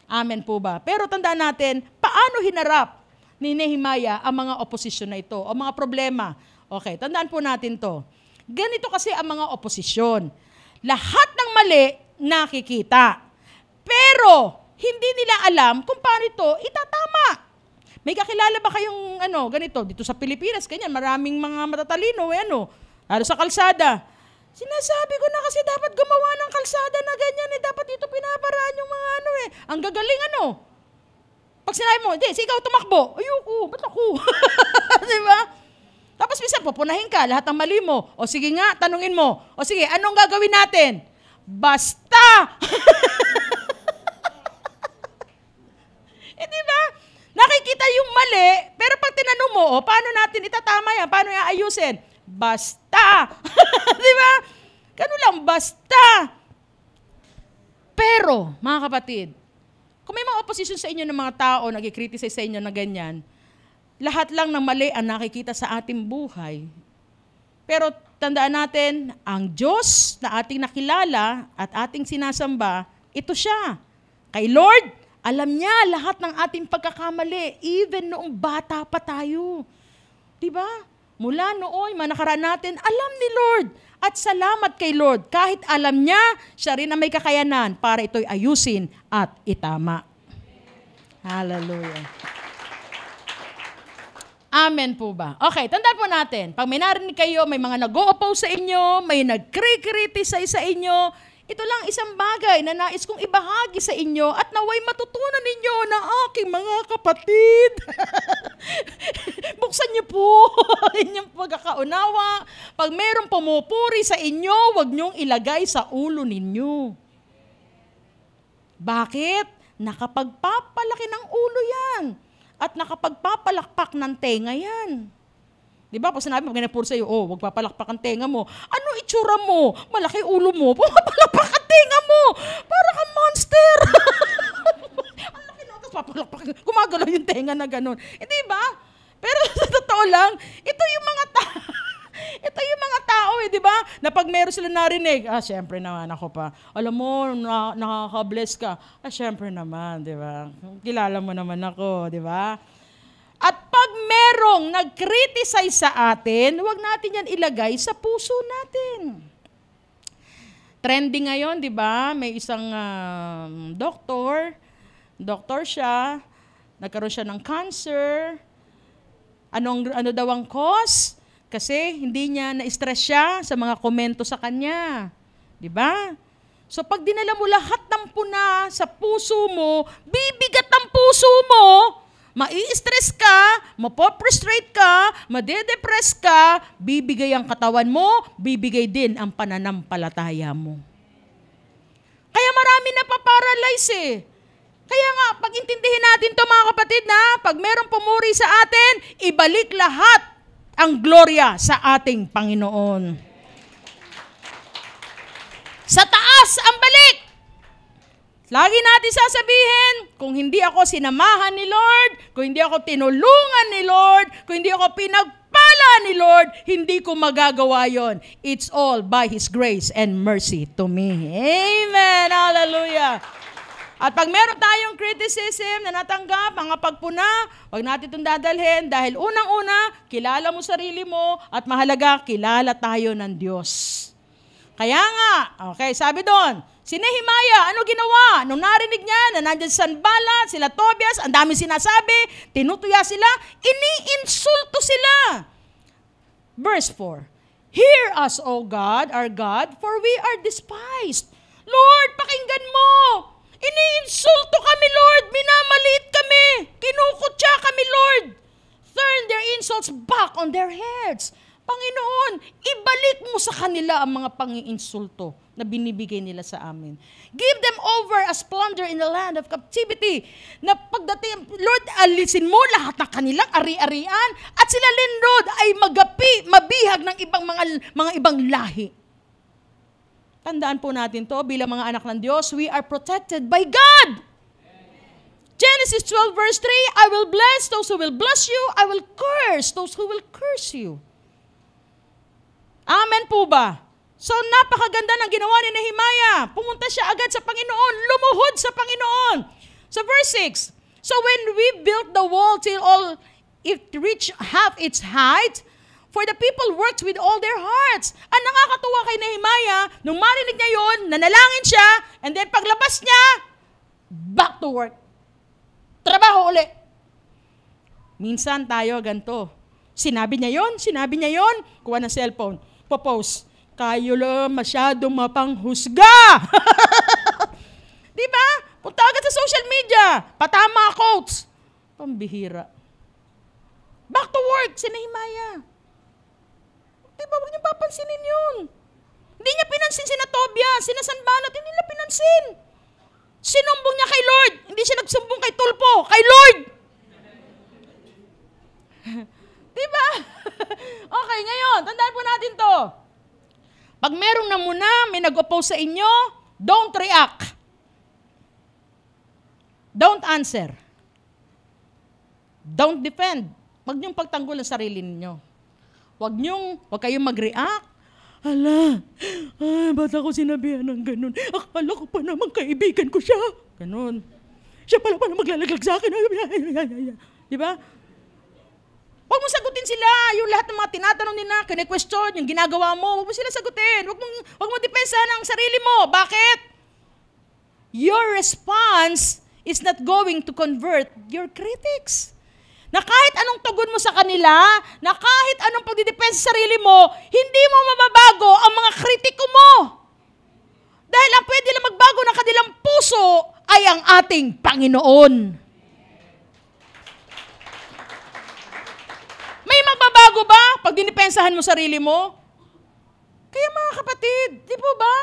Amen po ba? Pero tandaan natin, paano hinarap ni Nehemiah ang mga oposisyon na ito, o mga problema? Okay, tandaan po natin to. Ganito kasi ang mga oposisyon. Lahat ng mali, nakikita. Pero, hindi nila alam kung paano ito itatama. May kakilala ba kayong ganito, dito sa Pilipinas, ganyan, maraming mga matatalino, lalo sa kalsada. Sinasabi ko na kasi dapat gumawa ng kalsada na ganyan, dapat dito pinaparaan yung mga ang gagaling Pag sinabi mo, hindi, ikaw tumakbo, ayoko, ba't ako? Diba? Tapos minsan, pupunahin ka, lahat ng mali mo. O sige nga, tanungin mo. O sige, anong gagawin natin? Basta! Diba? Nakikita yung mali, pero pag tinanong mo, paano natin itatama yan? Paano yung ayusin? Basta! Diba? Ganun lang, basta! Pero, mga kapatid, kung may mga opposition sa inyo ng mga tao, nag-criticize sa inyo na ganyan, lahat lang ng mali ang nakikita sa ating buhay. Pero tandaan natin, ang Diyos na ating nakilala at ating sinasamba, ito siya. Kay Lord, alam niya lahat ng ating pagkakamali, even noong bata pa tayo. Diba? Mula noon, nakaraan natin, alam ni Lord. At salamat kay Lord. Kahit alam niya, siya rin ang may kakayanan para ito'y ayusin at itama. Hallelujah. Amen po ba? Okay, tandaan po natin. Pag may narinig kayo, may mga nag-o-oppose sa inyo, may nag-criticize sa inyo, ito lang isang bagay na nais kong ibahagi sa inyo at naway matutunan ninyo na aking mga kapatid. Buksan niyo po inyong pagkakaunawa. Pag mayroong pumupuri sa inyo, huwag niyong ilagay sa ulo ninyo. Bakit? Nakapagpapalaki ng ulo yan. At nakapagpapalakpak ng tenga yan. Di ba? Pag sinabi mo, ganapur sa'yo, wag papalakpak ang tenga mo. Ano itsura mo? Malaki ulo mo. Pumapalakpak ang tenga mo. Para kang monster. Ang laki na, tapos papalakpak. Gumagalaw yung tenga na ganun. Di ba? Pero sa totoo lang, ito yung mga tao di ba? Na pag meron sila narinig, syempre naman ako pa. Alam mo, nakaka-bless ka. Syempre naman, di ba? Kilala mo naman ako, di ba? At pag merong nag-criticize sa atin, huwag natin yan ilagay sa puso natin. Trending ngayon, di ba? May isang doktor siya, nagkaroon siya ng cancer. Ano daw ang cause? Kasi hindi niya na-stress siya sa mga komento sa kanya. Di ba? So pag dinala mo lahat ng puna sa puso mo, bibigat ang puso mo, mai-stress ka, mapoprostrate ka, madedepress ka, bibigay ang katawan mo, bibigay din ang pananampalataya mo. Kaya marami na paparalyze eh. Kaya nga, pag intindihin natin to mga kapatid na, pag merong pumuri sa atin, ibalik lahat ang gloria sa ating Panginoon. Sa taas ang balik. Lagi natin sasabihin, kung hindi ako sinamahan ni Lord, kung hindi ako tinulungan ni Lord, kung hindi ako pinagpala ni Lord, hindi ko magagawa yon. It's all by His grace and mercy to me. Amen. Hallelujah. At pag meron tayong criticism na natanggap, mga pagpuna, huwag natin itong dadalhin dahil unang-una, kilala mo sarili mo at mahalaga, kilala tayo ng Diyos. Kaya nga, okay, sabi doon, si Nehemiah, ano ginawa? Nung narinig niya na nandyan sa Sanballat, sila Tobias, ang dami sinasabi, tinutuya sila, iniinsulto sila. Verse 4, Hear us, O God, our God, for we are despised. Lord, pakinggan mo. Iniinsulto kami, Lord. Minamaliit kami. Kinukutya kami, Lord. Turn their insults back on their heads. Panginoon, ibalik mo sa kanila ang mga pangiinsulto na binibigay nila sa amin. Give them over as plunder in the land of captivity. Na pagdating, Lord, alisin mo lahat ng kanilang ari-arian at sila din, Lord, ay mabihag ng mga ibang lahi. Tandaan po natin to, bilang mga anak ng Diyos, we are protected by God. Genesis 12 verse 3, I will bless those who will bless you, I will curse those who will curse you. Amen po ba? So napakaganda ng ginawa ni Nehemiah. Pumunta siya agad sa Panginoon, lumuhod sa Panginoon. So verse 6, so when we built the wall till all it reached half its height, for the people worked with all their hearts. Ang nakakatuwa kay Nehemiah, nung marinig niya yun, nanalangin siya, and then paglabas niya, back to work. Trabaho uli. Minsan tayo ganito. Sinabi niya yon, kuha ng cellphone, popost. Kayo lang masyadong mapanghusga. Diba? Punta agad sa social media, patama quotes. Pambihira. Back to work, si Nehemiah. Diba, huwag niyo papansinin yun. Hindi niya pinansin sina Tobias, sina Sanballat, hindi niya pinansin. Sinumbong niya kay Lord. Hindi siya nagsumbong kay Tulpo, kay Lord. Diba? Okay, ngayon, tandaan po natin to. Pag merong namuna, may nag-oppose sa inyo, don't react. Don't answer. Don't defend. Huwag niyong pagtanggol ang sarili ninyo. Huwag kayong mag-react. Hala, ba't ako sinabihan ng ganun? Akala ko pa naman kaibigan ko siya. Ganun. Siya pala maglalaglag sa akin. Di ba? Huwag mo sagutin sila. Yung lahat ng mga tinatanong nila, kine-question, yung ginagawa mo, huwag mo sila sagutin. Huwag mo depensahan ang sarili mo. Bakit? Your response is not going to convert your critics. Na kahit anong tugon mo sa kanila, na kahit anong pagdidepensa sa sarili mo, hindi mo mababago ang mga kritiko mo. Dahil ang pwede lang magbago ng kanilang puso ay ang ating Panginoon. May magbabago ba pag dinipensahan mo sarili mo? Kaya mga kapatid, di po ba?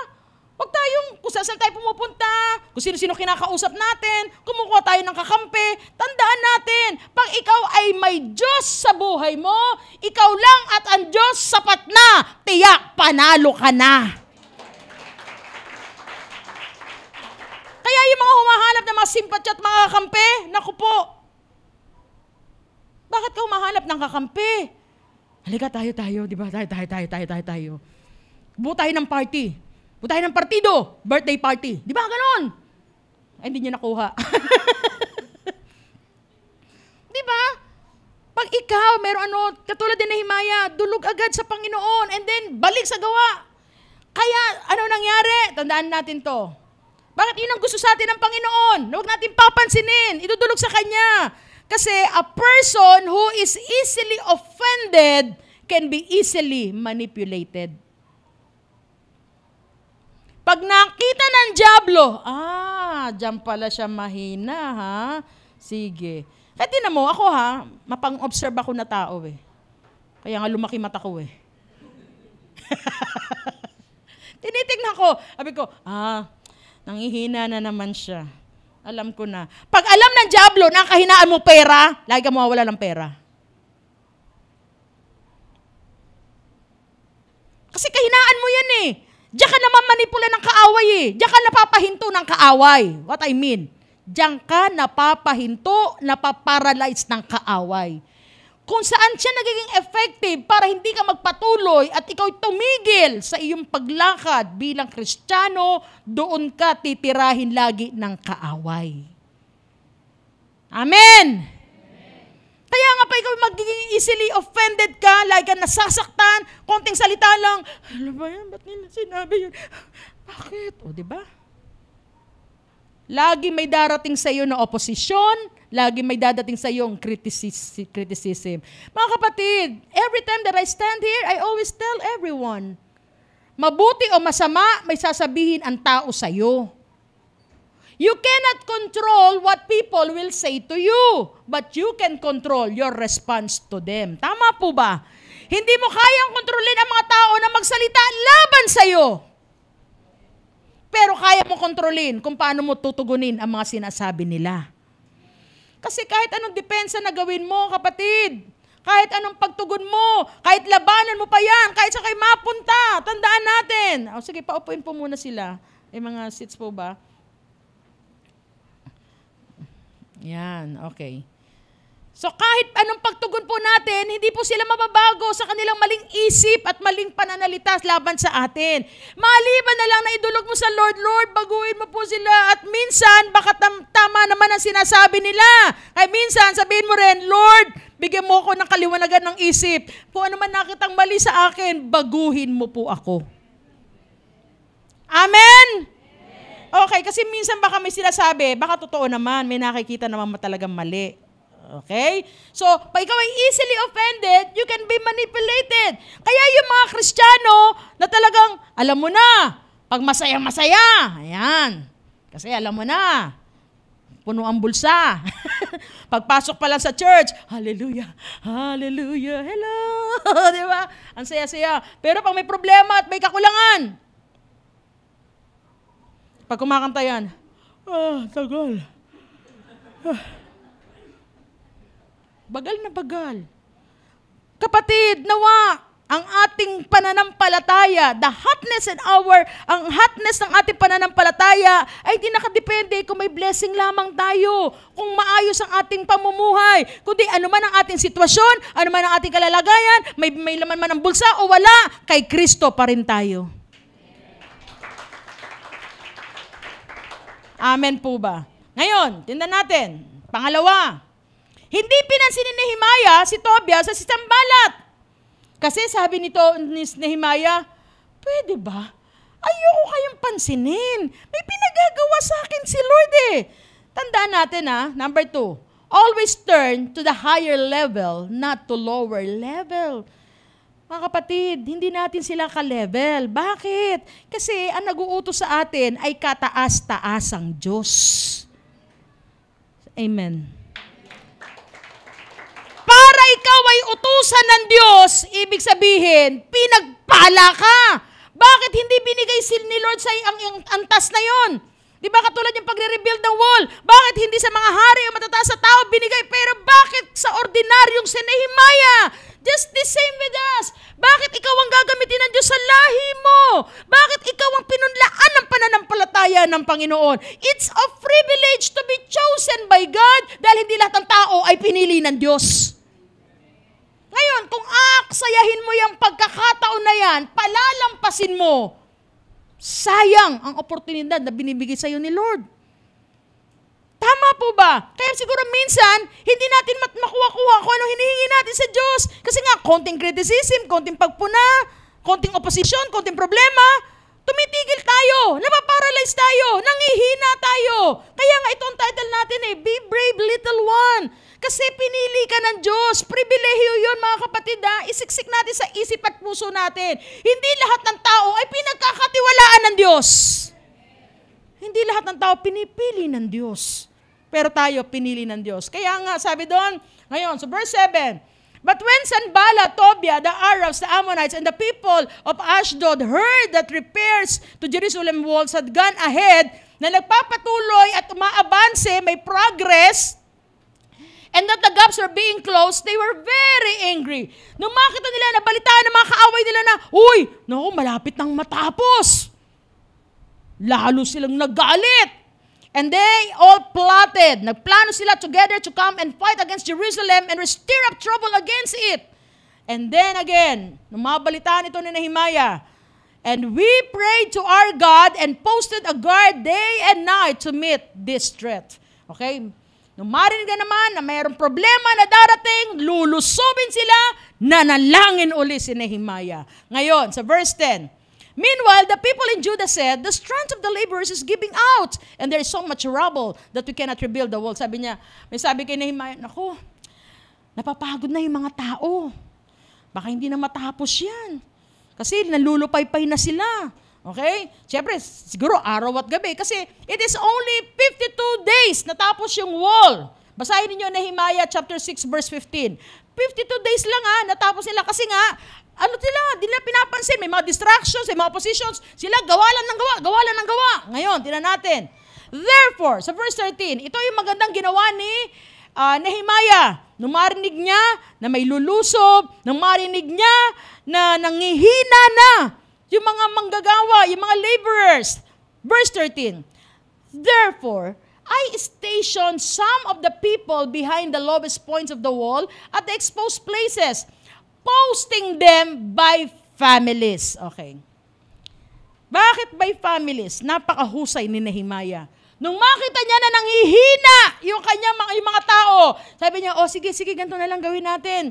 Huwag tayong, kung saan tayo pumupunta, kung sino-sino kinakausap natin, kumukuha tayo ng kakampi, tandaan natin, pag ikaw ay may Diyos sa buhay mo, ikaw lang at ang Diyos sapat na, tiyak, panalo ka na. Kaya yung mga humahanap ng mga simpatya at mga kakampi, naku po, bakit ka humahanap ng kakampi? Halika tayo, di ba? Tayo. Buo tayo ng party. Buo tayo ng partido. Birthday party. Di ba ganon? Ay, hindi niyo nakuha. Di ba? Pag ikaw, meron katulad din na Nehemia, dulog agad sa Panginoon and then balik sa gawa. Kaya, ano nangyari? Tandaan natin to. Bakit yun ang gusto sa atin ng Panginoon? Huwag natin papansinin. Idudulog sa Kanya. Kasi a person who is easily offended can be easily manipulated. Pag nakita ng dyablo, diyan pala siya mahina, ha? Sige. Kaya tinan mo, ako ha, mapang-observe ako na tao eh. Kaya nga lumaki mata ko eh. Tinitignan ko, sabi ko, nangihina na naman siya. Alam ko na. Pag alam ng dyablo na kahinaan mo pera, lagi ka mawawala ng pera. Kasi kahinaan mo yan eh. Diyan ka naman manipula ng kaaway eh. Diyan ka napapahinto ng kaaway. What I mean? Diyan ka napapahinto, napaparalyze ng kaaway. Kung saan siya nagiging effective para hindi ka magpatuloy at ikaw tumigil sa iyong paglakad bilang Kristiyano, doon ka titirahin lagi ng kaaway. Amen! Kaya nga pa ikaw magiging easily offended ka, lagi ka nasasaktan, konting salita lang, ano ba yan? Ba't nila sinabi yun? Bakit? O, diba? Lagi may darating sa iyo na oposisyon, lagi may dadating sa iyo ang criticism. Mga kapatid, every time that I stand here, I always tell everyone, mabuti o masama, may sasabihin ang tao sa iyo. You cannot control what people will say to you, but you can control your response to them. Tama po ba? Hindi mo kayang kontrolin ang mga tao na magsalita laban sa iyo. Pero kaya mo kontrolin kung paano mo tutugunin ang mga sinasabi nila. Kasi kahit anong depensa na gawin mo, kapatid, kahit anong pagtugon mo, kahit labanan mo pa yan, kahit sa kayo mapunta, tandaan natin. Sige, paupuin po muna sila. Mga seats po ba? Yan, okay. So kahit anong pagtugon po natin, hindi po sila mababago sa kanilang maling isip at maling pananalita laban sa atin. Maliban na lang na idulog mo sa Lord, Lord, baguhin mo po sila. At minsan, baka tama naman ang sinasabi nila. Ay minsan, sabihin mo rin, Lord, bigyan mo ko ng kaliwanagan ng isip. Kung ano man nakitang mali sa akin, baguhin mo po ako. Amen? Okay, kasi minsan baka may sinasabi, baka totoo naman, may nakikita naman talagang mali. Okay? So, pag ikaw ay easily offended, you can be manipulated. Kaya yung mga Kristiyano na talagang, alam mo na, pag masaya-masaya, ayan. Kasi alam mo na, puno ang bulsa. Pagpasok pa lang sa church, hallelujah, hallelujah, hello. Di ba? Ang saya-saya. Pero pag may problema at may kakulangan, pag kumakanta yan, tagal. Bagal na bagal. Kapatid, nawa, ang ating pananampalataya, ang hotness ng ating pananampalataya ay di nakadepende kung may blessing lamang tayo, kung maayos ang ating pamumuhay, kundi ano man ang ating sitwasyon, ano man ang ating kalalagayan, may laman man ang bulsa o wala, kay Kristo pa rin tayo. Amen po ba? Ngayon, tindan natin. Pangalawa, hindi pinansin ni Nehemia si Tobias sa Sanballat. Kasi sabi ni Nehemia, pwede ba? Ayoko kayong pansinin. May pinagagawa sa akin si Lord eh. Tandaan natin number 2, always turn to the higher level, not to lower level. Mga kapatid, hindi natin sila ka-level. Bakit? Kasi ang nag-uutos sa atin ay kataas-taasang Diyos. Amen. Para ikaw ay utusan ng Diyos, ibig sabihin, pinagpala ka. Bakit hindi binigay ni Lord sa ang antas na yon? Di ba katulad yung pagre-rebuild ng wall? Bakit hindi sa mga hari o matataas sa tao binigay? Pero bakit sa ordinaryong si Nehemiah? Just the same with us. Bakit ikaw ang gagamitin ng Diyos sa lahi mo? Bakit ikaw ang pinunlaan ng pananampalataya ng Panginoon? It's a privilege to be chosen by God dahil hindi lahat ng tao ay pinili ng Diyos. Ngayon, kung aaksayahin mo yung pagkakataon na yan, palalampasin mo, sayang ang oportunidad na binibigay sa iyo ni Lord. Tama po ba? Kaya siguro minsan, hindi natin makuha-kuha kung ano hinihingi natin sa Diyos. Kasi nga, konting criticism, konting pagpuna, konting opposition, konting problema, tumitigil tayo, napaparalyze tayo, nangihina tayo. Kaya nga ito ang title natin Be Brave Little One. Kasi pinili ka ng Diyos. Pribilehiyo yun mga kapatid isiksik natin sa isip at puso natin. Hindi lahat ng tao ay pinagkakatiwalaan ng Diyos. Hindi lahat ng tao pinipili ng Diyos. Pero tayo pinili ng Diyos. Kaya nga sabi doon, ngayon, so verse 7, But when Sanballat, Tobiah, the Arabs, the Ammonites, and the people of Ashdod heard that repairs to Jerusalem walls had gone ahead, na nagpapatuloy at umaabanse, may progress, and that the gaps were being closed, they were very angry. Nung makita nila, nabalitaan ng mga kaaway nila na, uy, naku, malapit nang matapos. Lalo silang nagalit. And they all plotted. Nagplano sila together to come and fight against Jerusalem and stir up trouble against it. And then again, nung mabalitaan ito ni Nehemiah, and we prayed to our God and posted a guard day and night to meet this threat. Okay? Nung marinig na naman na mayroong problema na darating, lulusubin sila, nanalangin uli si Nehemiah. Ngayon, sa verse 10, Meanwhile, the people in Judah said, the strength of the laborers is giving out, and there is so much rubble that we cannot rebuild the wall. Sabi niya, may sabi kay Nehemiah, naku, napapagod na yung mga tao. Baka hindi na matapos yan. Kasi nalulupay-pay na sila. Okay? Siyempre, siguro araw at gabi. Kasi it is only 52 days natapos yung wall. Basahin niyo Nehemiah chapter 6 verse 15. 52 days lang natapos nila kasi nga, di nila pinapansin, may mga distractions, may mga positions, sila gawa lang ng gawa. Ngayon, tingnan natin. Therefore, sa verse 13, ito yung magandang ginawa ni Nehemiah. Nung marinig niya na may lulusob, nung marinig niya na nangihina na yung mga manggagawa, yung mga laborers. Verse 13, Therefore, I stationed some of the people behind the lowest points of the wall at the exposed places, posting them by families. Okay. Bakit by families? Napakahusay ni Nehemiah. Nung makita niya na nanghihina yung mga tao, sabi niya, sige, ganito na lang gawin natin.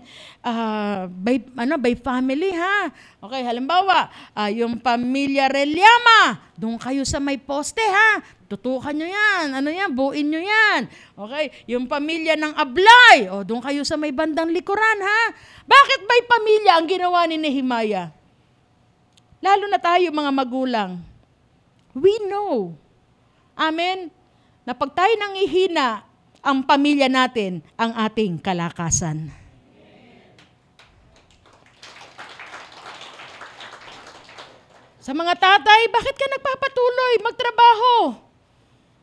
By family ha. Okay, halimbawa, yung pamilya Relyama, doon kayo sa may poste ha. Tutukan nyo yan. Buuin nyo yan. Okay, yung pamilya ng Ablay, doon kayo sa may bandang likuran ha. Bakit by pamilya ang ginawa ni Nehemiah? Lalo na tayo mga magulang. We know. Amen. Na pag tayo nangihina, ang pamilya natin ang ating kalakasan. Sa mga tatay, bakit ka nagpapatuloy magtrabaho?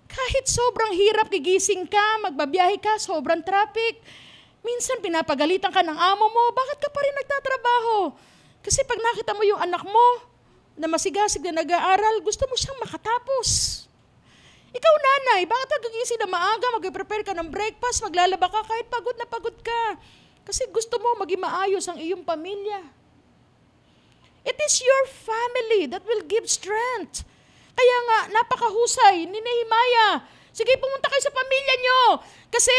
Kahit sobrang hirap, gigising ka, magbabiyahe ka, sobrang traffic. Minsan pinapagalitan ka ng amo mo, bakit ka pa rin nagtatrabaho? Kasi pag nakita mo yung anak mo na masigasig na nag-aaral, gusto mo siyang makatapos. Ikaw nanay, bakit ka gigising na maaga, mag-prepare ka ng breakfast, maglalaba ka kahit pagod na pagod ka? Kasi gusto mo maging maayos ang iyong pamilya. It is your family that will give strength. Kaya nga, napakahusay ni Nehemiah. Sige, pumunta kayo sa pamilya nyo. Kasi,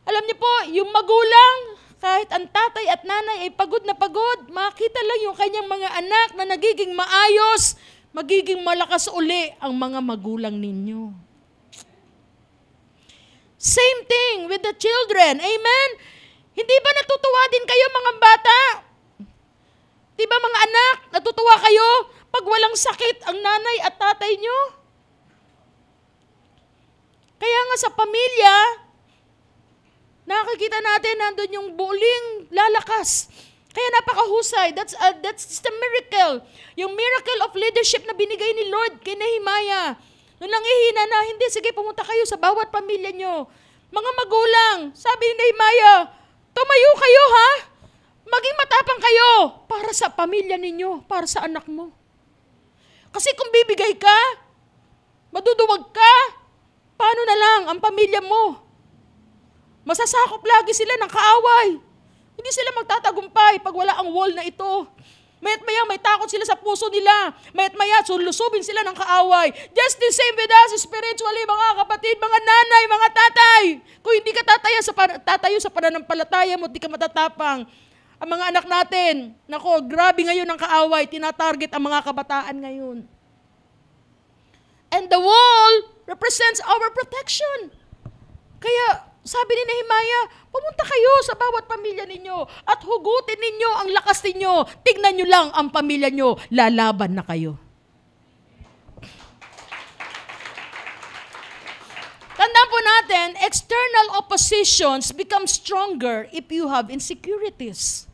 alam niyo po, yung magulang, kahit ang tatay at nanay ay pagod na pagod, makita lang yung kanyang mga anak na nagiging maayos, magiging malakas uli ang mga magulang ninyo. Same thing with the children. Amen? Hindi ba natutuwa din kayo mga bata? Di ba mga anak, natutuwa kayo pag walang sakit ang nanay at tatay nyo? Kaya nga sa pamilya, nakikita natin nandun yung buling lalakas. Kaya napakahusay. That's the miracle. Yung miracle of leadership na binigay ni Lord kay Nehemiah. Nung nanghihina na, hindi, sige, pumunta kayo sa bawat pamilya nyo. Mga magulang, sabi ni Nehemiah, tumayo kayo ha? Maging matapang kayo para sa pamilya ninyo, para sa anak mo. Kasi kung bibigay ka, maduduwag ka, paano na lang ang pamilya mo? Masasakop lagi sila ng kaaway. Hindi sila magtatagumpay pag wala ang wall na ito. Mayat maya may takot sila sa puso nila. Mayat maya sulusubin sila ng kaaway. Just the same with us spiritually, mga kapatid, mga nanay, mga tatay. Kung hindi ka tatayo sa pananampalataya mo, hindi ka matatapang. Ang mga anak natin, nako, grabe ngayon ang kaaway, tinatarget ang mga kabataan ngayon. And the wall represents our protection. Kaya, sabi ni Nehemiah, pumunta kayo sa bawat pamilya ninyo at hugutin ninyo ang lakas ninyo. Tignan nyo lang ang pamilya nyo, lalaban na kayo. Tandaan po natin, external oppositions become stronger if you have insecurities.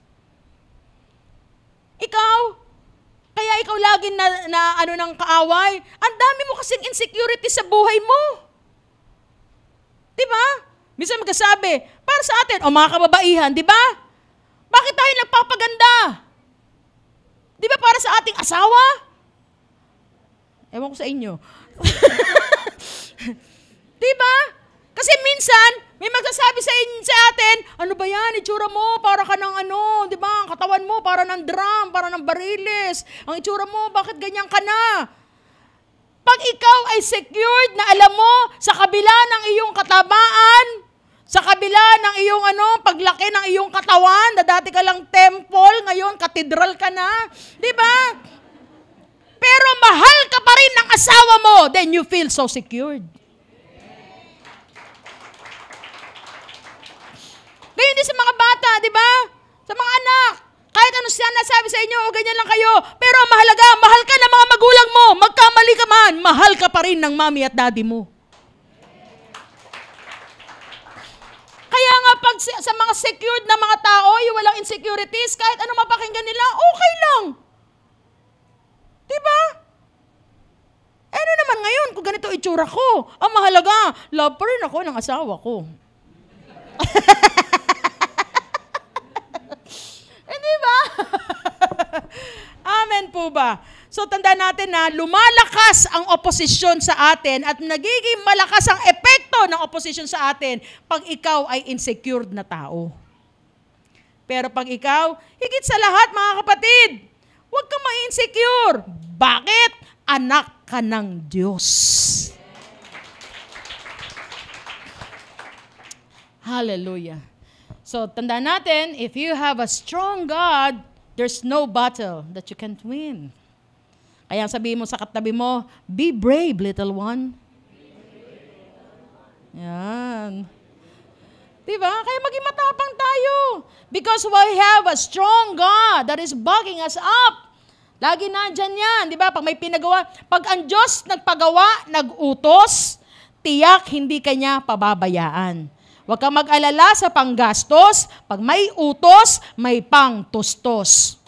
Kaya ikaw lagi na ng kaaway, ang dami mo kasing insecurity sa buhay mo. Diba? Minsan magkasabi, para sa atin, mga kababaihan, di ba? Bakit tayo nagpapaganda? Di ba para sa ating asawa? Ewan ko sa inyo. Di ba? Kasi minsan, may magsasabi sa atin, ano ba yan, itsura mo, para ka ng di ba? Ang katawan mo, para ng drum, para ng bariles. Ang itsura mo, bakit ganyan ka na? Pag ikaw ay secured na alam mo, sa kabila ng iyong katabaan, sa kabila ng iyong paglaki ng iyong katawan, na dati ka lang temple, ngayon katedral ka na, di ba? Pero mahal ka pa rin ng asawa mo, then you feel so secured. Ngayon din sa mga bata, di ba? Sa mga anak, kahit ano siya nasabi sa inyo, o ganyan lang kayo, pero ang mahalaga, mahal ka ng mga magulang mo, magkamali ka man, mahal ka pa rin ng mami at daddy mo. Kaya nga pag sa mga secured na mga tao, yung walang insecurities, kahit ano mapakinggan nila, okay lang. Diba? Ano naman ngayon kung ganito itsura ko? Ang mahalaga, love pa rin ako ng asawa ko. Diba? Amen po ba? So tandaan natin na lumalakas ang oposisyon sa atin at nagiging malakas ang epekto ng oposisyon sa atin pag ikaw ay insecure na tao. Pero pag ikaw, higit sa lahat mga kapatid, huwag kang ma-insecure. Bakit? Anak ka ng Diyos. Hallelujah. So tandaan natin, if you have a strong God, there's no battle that you can't win. Kaya sabihin mo sa katabi mo, be brave, little one. Yan. Diba? Kaya maging matapang tayo. Because we have a strong God that is backing us up. Lagi nandyan yan. Diba? Pag may pinagawa, pag ang Diyos nagpagawa, nag-utos, tiyak hindi kanya pababayaan. Huwag kang mag-alala sa panggastos. Pag may utos, may pangtustos.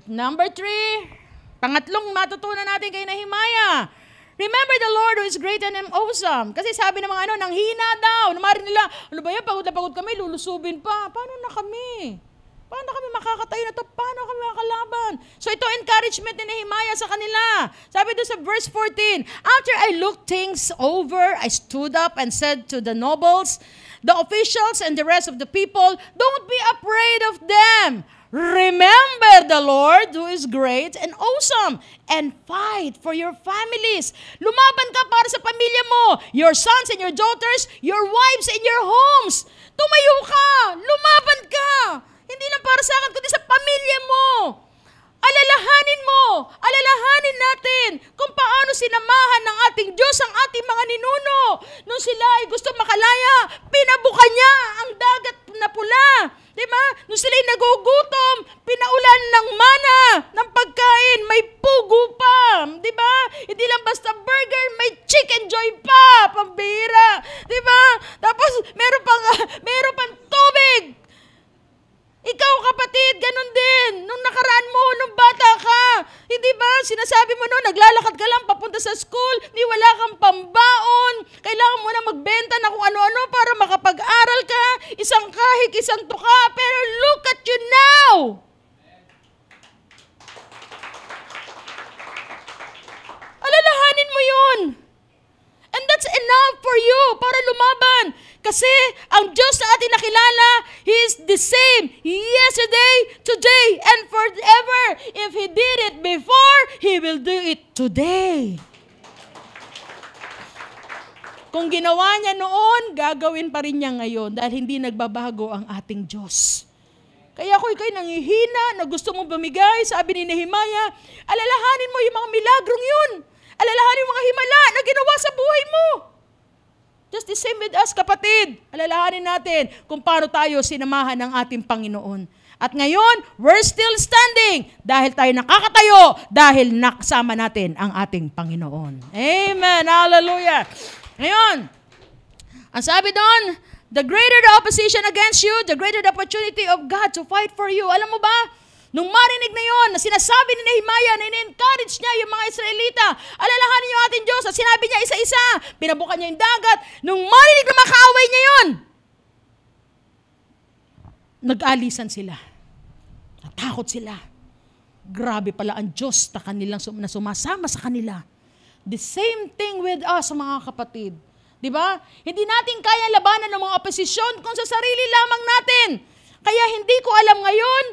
Number 3, pangatlong matutunan natin kay Nehemiah. Remember the Lord who is great and awesome. Kasi sabi ng mga nanghina daw. Namarin nila, ano ba yan, pagod na pagod kami, lulusubin pa. Paano na kami? Paano kami makakatayo na to? Paano kami makakalaban? So ito encouragement ni Nehemiah sa kanila. Sabi doon sa verse 14, after I looked things over, I stood up and said to the nobles, the officials and the rest of the people, don't be afraid of them. Remember the Lord who is great and awesome and fight for your families. Lumaban ka para sa pamilya mo, your sons and your daughters, your wives and your homes. Tumayo ka, lumaban ka. Hindi lang para sa akin, kundi sa pamilya mo. Alalahanin natin kung paano sinamahan ng ating Diyos ang ating mga ninuno. Nung sila ay gusto makalaya, pinabuka niya ang dagat na pula. Diba? Nung sila'y nagugutom, pinaulan ng mana, ng pagkain, may pugo pa. Diba? Hindi lang basta burger, may chicken joy pa, pambihira. Diba? Tapos, meron makapunta sa school, ni wala kang pambaon, kailangan mo na magbenta na kung ano-ano para makapag-aral ka, isang kahig, isang tuka, pero look at you now! Alalahanin mo yun. And that's enough for you para lumaban. Kasi ang Diyos na ating nakilala, He is the same yesterday, today, and forever. If He did it before, He will do it today. Kung ginawa niya noon, gagawin pa rin niya ngayon dahil hindi nagbabago ang ating Diyos. Kaya kung ikaw'y nangihina na gusto mong bumigay, sabi ni Nehemiah, alalahanin mo yung mga milagrong yun. Alalahanin yung mga himala na ginawa sa buhay mo. Just the same with us, kapatid. Alalahanin natin kung paano tayo sinamahan ng ating Panginoon. At ngayon, we're still standing dahil tayo nakakatayo, dahil nakasama natin ang ating Panginoon. Amen. Hallelujah. Ngayon, ang sabi doon, the greater the opposition against you, the greater the opportunity of God to fight for you. Alam mo ba? Nung marinig na yon, na sinasabi ni Nehemiah, na in-encourage niya yung mga Israelita, alalahanin yung ating Diyos, at sinabi niya isa-isa, pinabukan niya yung dagat, nung marinig na makaaway niya yon, nag-alisan sila. Natakot sila. Grabe pala ang Diyos na sumasama sa kanila. The same thing with us, mga kapatid. Di ba? Hindi natin kaya labanan ng mga oposisyon kung sa sarili lamang natin. Kaya hindi ko alam ngayon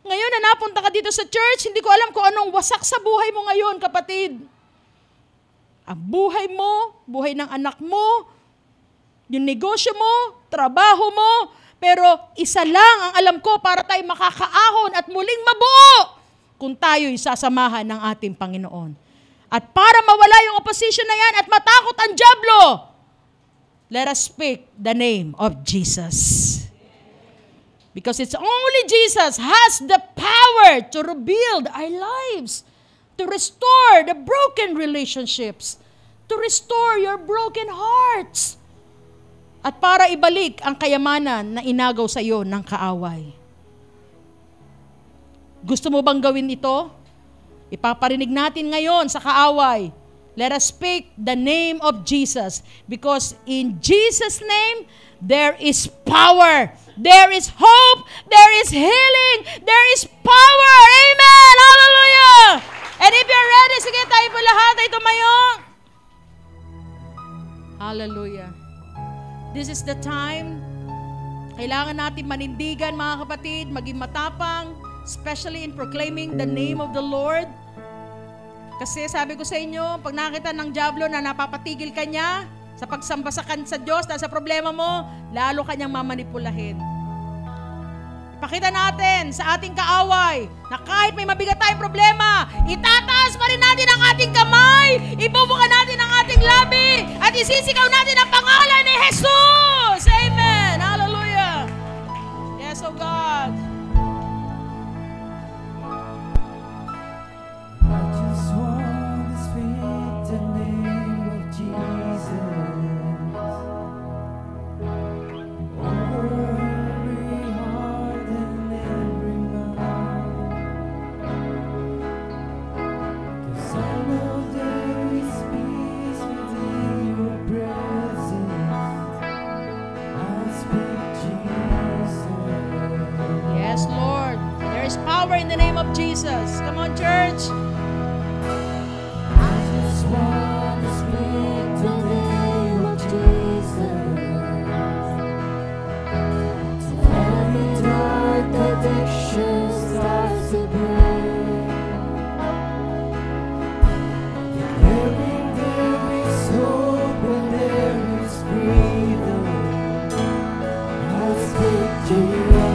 na napunta ka dito sa church, hindi ko alam kung anong wasak sa buhay mo ngayon, kapatid. Ang buhay mo, buhay ng anak mo, yung negosyo mo, trabaho mo, pero isa lang ang alam ko para tayo makakaahon at muling mabuo kung tayo'y sasamahan ng ating Panginoon. At para mawala yung opposition na yan at matakot ang dyablo, let us speak the name of Jesus. Because it's only Jesus has the power to rebuild our lives, to restore the broken relationships, to restore your broken hearts, at para ibalik ang kayamanan na inagaw sa iyo ng kaaway. Gusto mo bang gawin ito? Ipaparinig natin ngayon sa kaaway. Let us speak the name of Jesus, because in Jesus' name, there is power, there is hope, there is healing, there is power. Amen! Hallelujah! And if you're ready, sige tayo po lahat ay tumayo. Hallelujah. This is the time. Kailangan natin manindigan, mga kapatid, maging matapang, especially in proclaiming the name of the Lord. Kasi sabi ko sa inyo, pag nakita ng dyablo na napapatigil ka niya sa pagsamba sa Diyos dahil sa problema mo, lalo kanyang mamanipulahin. Ipakita natin sa ating kaaway na kahit may mabigat tayong problema, itataas pa rin natin ang ating kamay, ibubukan natin ang ating labi, at isisigaw natin ang pangalan ni Jesus. Amen. Hallelujah. Yes, oh God. In the name of Jesus. Come on, church. I just want to speak the name of Jesus. Every dark addiction starts to break. Declaring there is hope and there is freedom. I speak Jesus.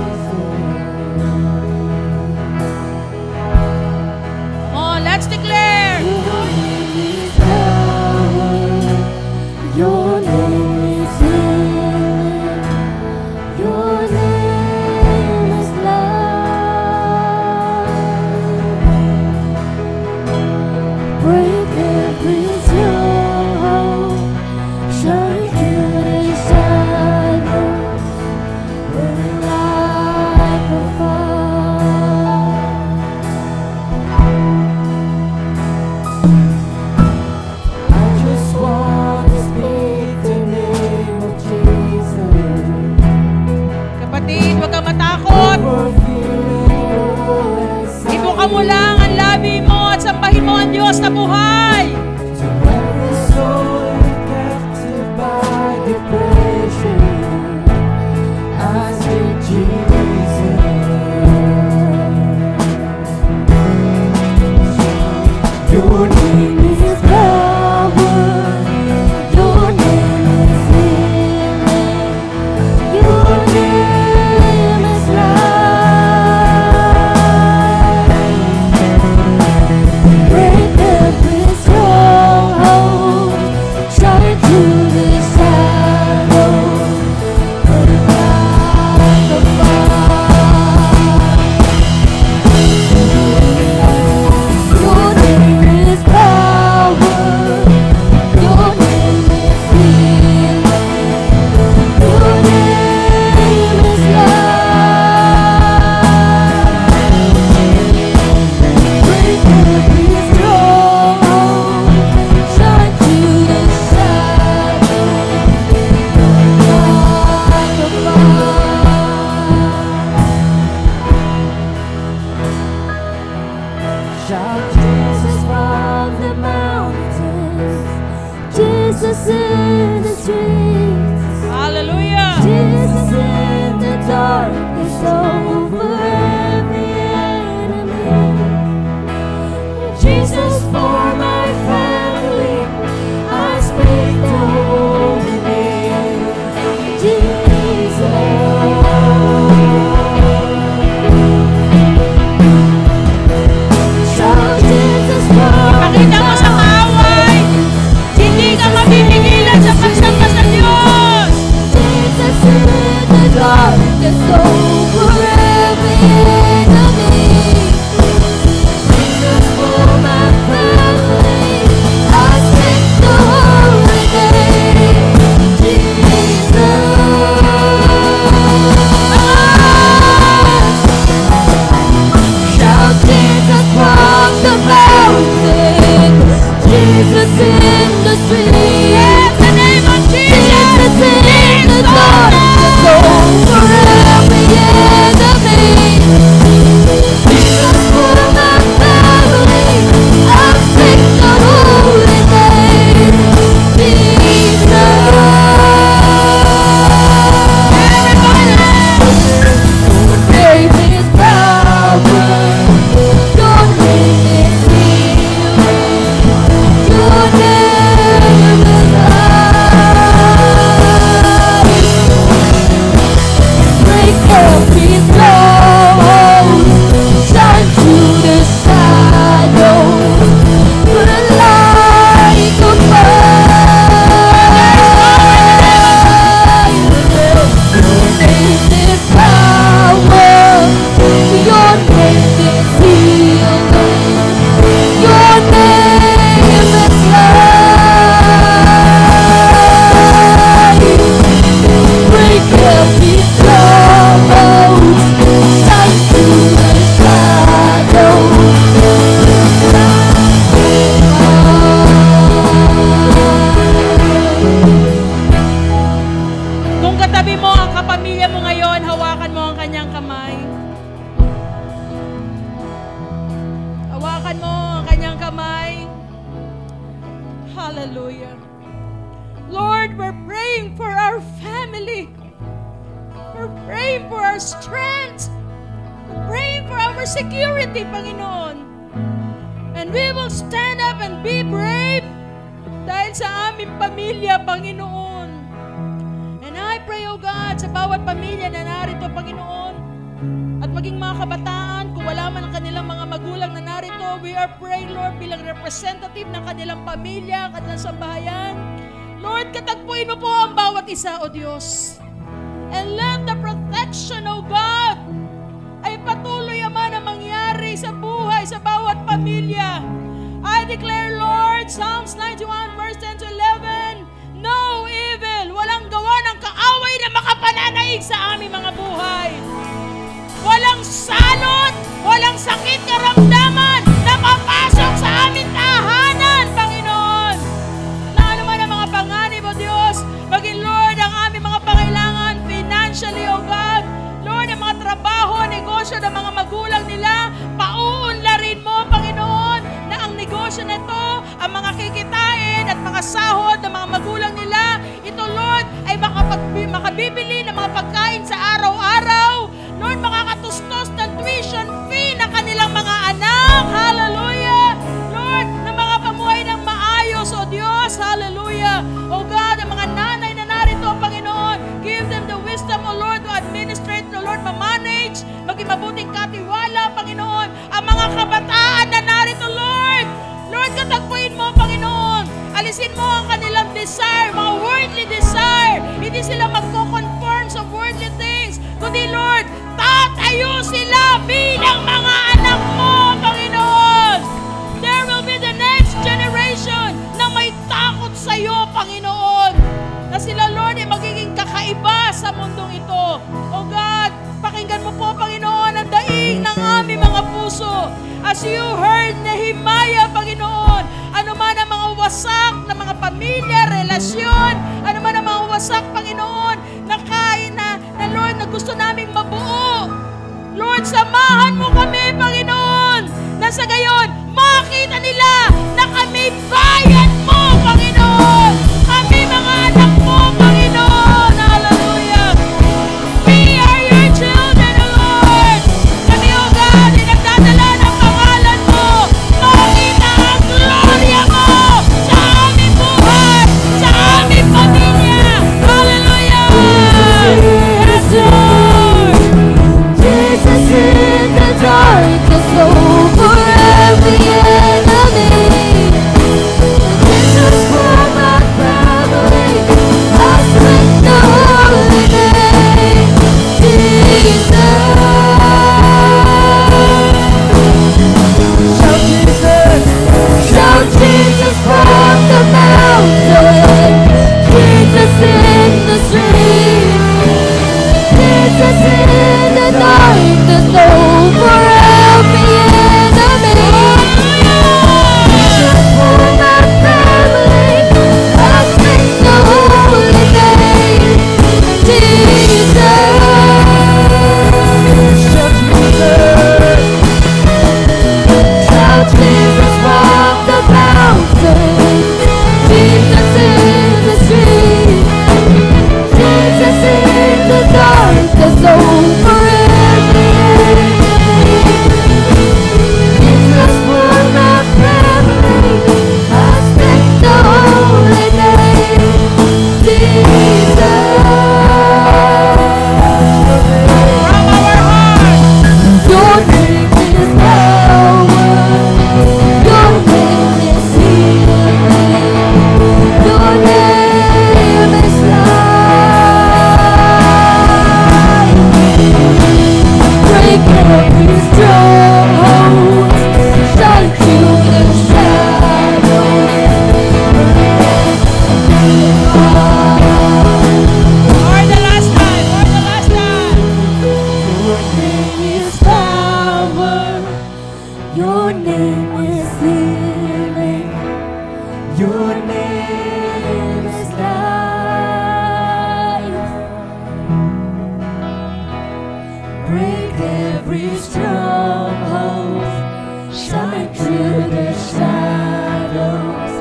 Hallelujah. Lord, we're praying for our family. We're praying for our strength. We're praying for our security, Panginoon. And we will stand up and be brave dahil sa aming pamilya, Panginoon. And I pray, O God, sa bawat pamilya na narito, Panginoon, at maging mga kabataan, kung wala man ang kanilang mga magulang na narito, we are praying, Lord, bilang representative ng kanilang pamilya, kanilang sambahayan. Lord, katagpuin mo po ang bawat isa, O Diyos. And let the protection, O God, ay patuloy naman ang mangyari sa buhay, sa bawat pamilya. I declare, Lord, Psalms 91 verse 10 to 11, no evil, walang gawa ng kaaway na makapananaig sa aming mga buhay. Walang salot, walang sakit karamdaman na papasok sa aming tahanan, Panginoon. Na ano man ang mga panganib, O Diyos, maging, Lord, ang aming mga pangailangan financially, O God. Lord, ang mga trabaho, negosyo ng mga magulang nila, pauunlarin mo, Panginoon, na ang negosyo na ito, ang mga kikitain at mga sahod ng mga magulang nila, ito, Lord, ay makabibili ng mga pagkain sa araw-araw. Lord, makakatustos ng tuition fee ng kanilang mga anak. Hallelujah! Lord, na mga pamuhay ng maayos, O Diyos. Hallelujah! O God, ang mga nanay na narito, Panginoon, give them the wisdom, O Lord, to administrate, O Lord, ma-manage, maging mabuting katiwala, Panginoon, ang mga kabataan na narito, Lord. Lord, katagpuin mo, Panginoon. Alisin mo ang kanilang desire, mga worldly desire. Hindi sila magko-conform sa worldly things, kundi, Lord, tatayo sila bilang mga anak mo, Panginoon. There will be the next generation na may takot sa iyo, Panginoon. Na sila, Lord, ay magiging kakaiba sa mundong ito. O God, pakinggan mo po, Panginoon, ang daing ng aming mga puso. As you heard Nehemiah, Panginoon, ano man ang mga wasak na mga pamilya, relasyon, ano man ang mga wasak, Panginoon, na Lord, na gusto naming mabuo. Lord, samahan mo kami, Panginoon, na sa gayon, makita nila na kami bayan mo, Panginoon. Kami mga anak mo, Panginoon. Hallelujah. We are your children, O Lord. Kami, O God, ay nagdadala ng pangalan mo. Makita ang gloria mo sa aming buhay, sa aming pamilya. Hallelujah. Yes, Lord. Jesus in the darkness over every enemy. Jesus for my family, I sing the holy name. Jesus. Shout Jesus. Shout Jesus from the mountain. Jesus in the street. Jesus in the darkness over every enemy. Jesus for my family, I sing the holy name. Jesus. Shout Jesus. Shout Jesus from the mountain. Jesus in the street. Jesus in the darkness over every enemy. Jesus for my family, I sing the holy name. Jesus. From our hearts, Your name is power. Your name is healing. Your name is life. Break every stronghold. Shine through the shadows. or the last time, or the last time. Your name is power. Your name is healing. Your name is life. Break every stronghold. Shine through the shadows.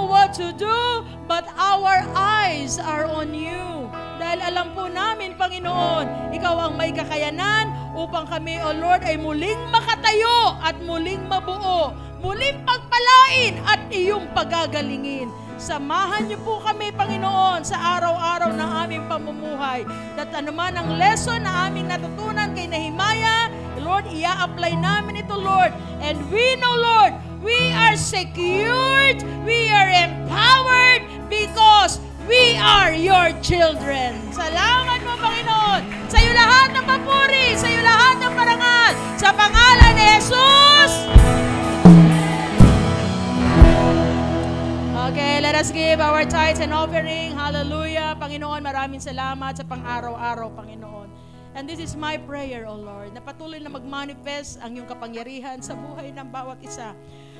know what to do, but our eyes are on you. Dahil alam po namin, Panginoon, Ikaw ang may kakayanan upang kami, O Lord, ay muling makatayo at muling mabuo, muling pagpalain at iyong pagagalingin. Samahan niyo po kami, Panginoon, sa araw-araw ng aming pamumuhay. At anuman ang lesson na aming natutunan kay Nehemiah, Lord, ia-apply namin ito, Lord. And we know, Lord, we are secured, we are empowered because we are your children. Salamat mo, Panginoon. Sa iyo lahat ng papuri, sa iyo lahat ng parangal. Sa pangalan ni Jesus. Okay, let us give our tithes and offering. Hallelujah. Panginoon, maraming salamat sa pang-araw-araw, Panginoon. And this is my prayer, O Lord, na patuloy na mag-manifest ang iyong kapangyarihan sa buhay ng bawat isa.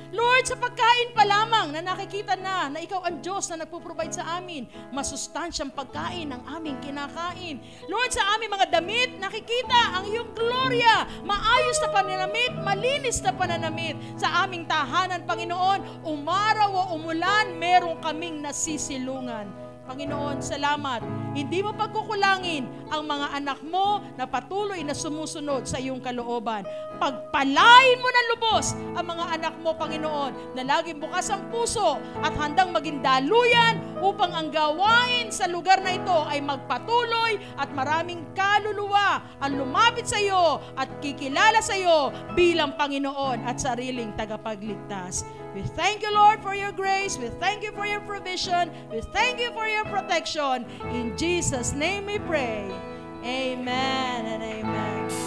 Lord, sa pagkain pa lamang na nakikita na Ikaw ang Diyos na nagpo-provide sa amin, masustansyang pagkain ang aming kinakain. Lord, sa aming mga damit, nakikita ang iyong gloria, maayos na pananamit, malinis na pananamit. Sa aming tahanan, Panginoon, umaraw o umulan, meron kaming nasisilungan. Panginoon, salamat. Hindi mo pagkukulangin ang mga anak mo na patuloy na sumusunod sa iyong kalooban. Pagpalain mo ng lubos ang mga anak mo, Panginoon, na laging bukas ang puso at handang maging daluyan upang ang gawain sa lugar na ito ay magpatuloy at maraming kaluluwa ang lumapit sa iyo at kikilala sa iyo bilang Panginoon at sariling tagapagligtas. We thank you, Lord, for your grace. We thank you for your provision. We thank you for your protection. In Jesus' name we pray. Amen and amen.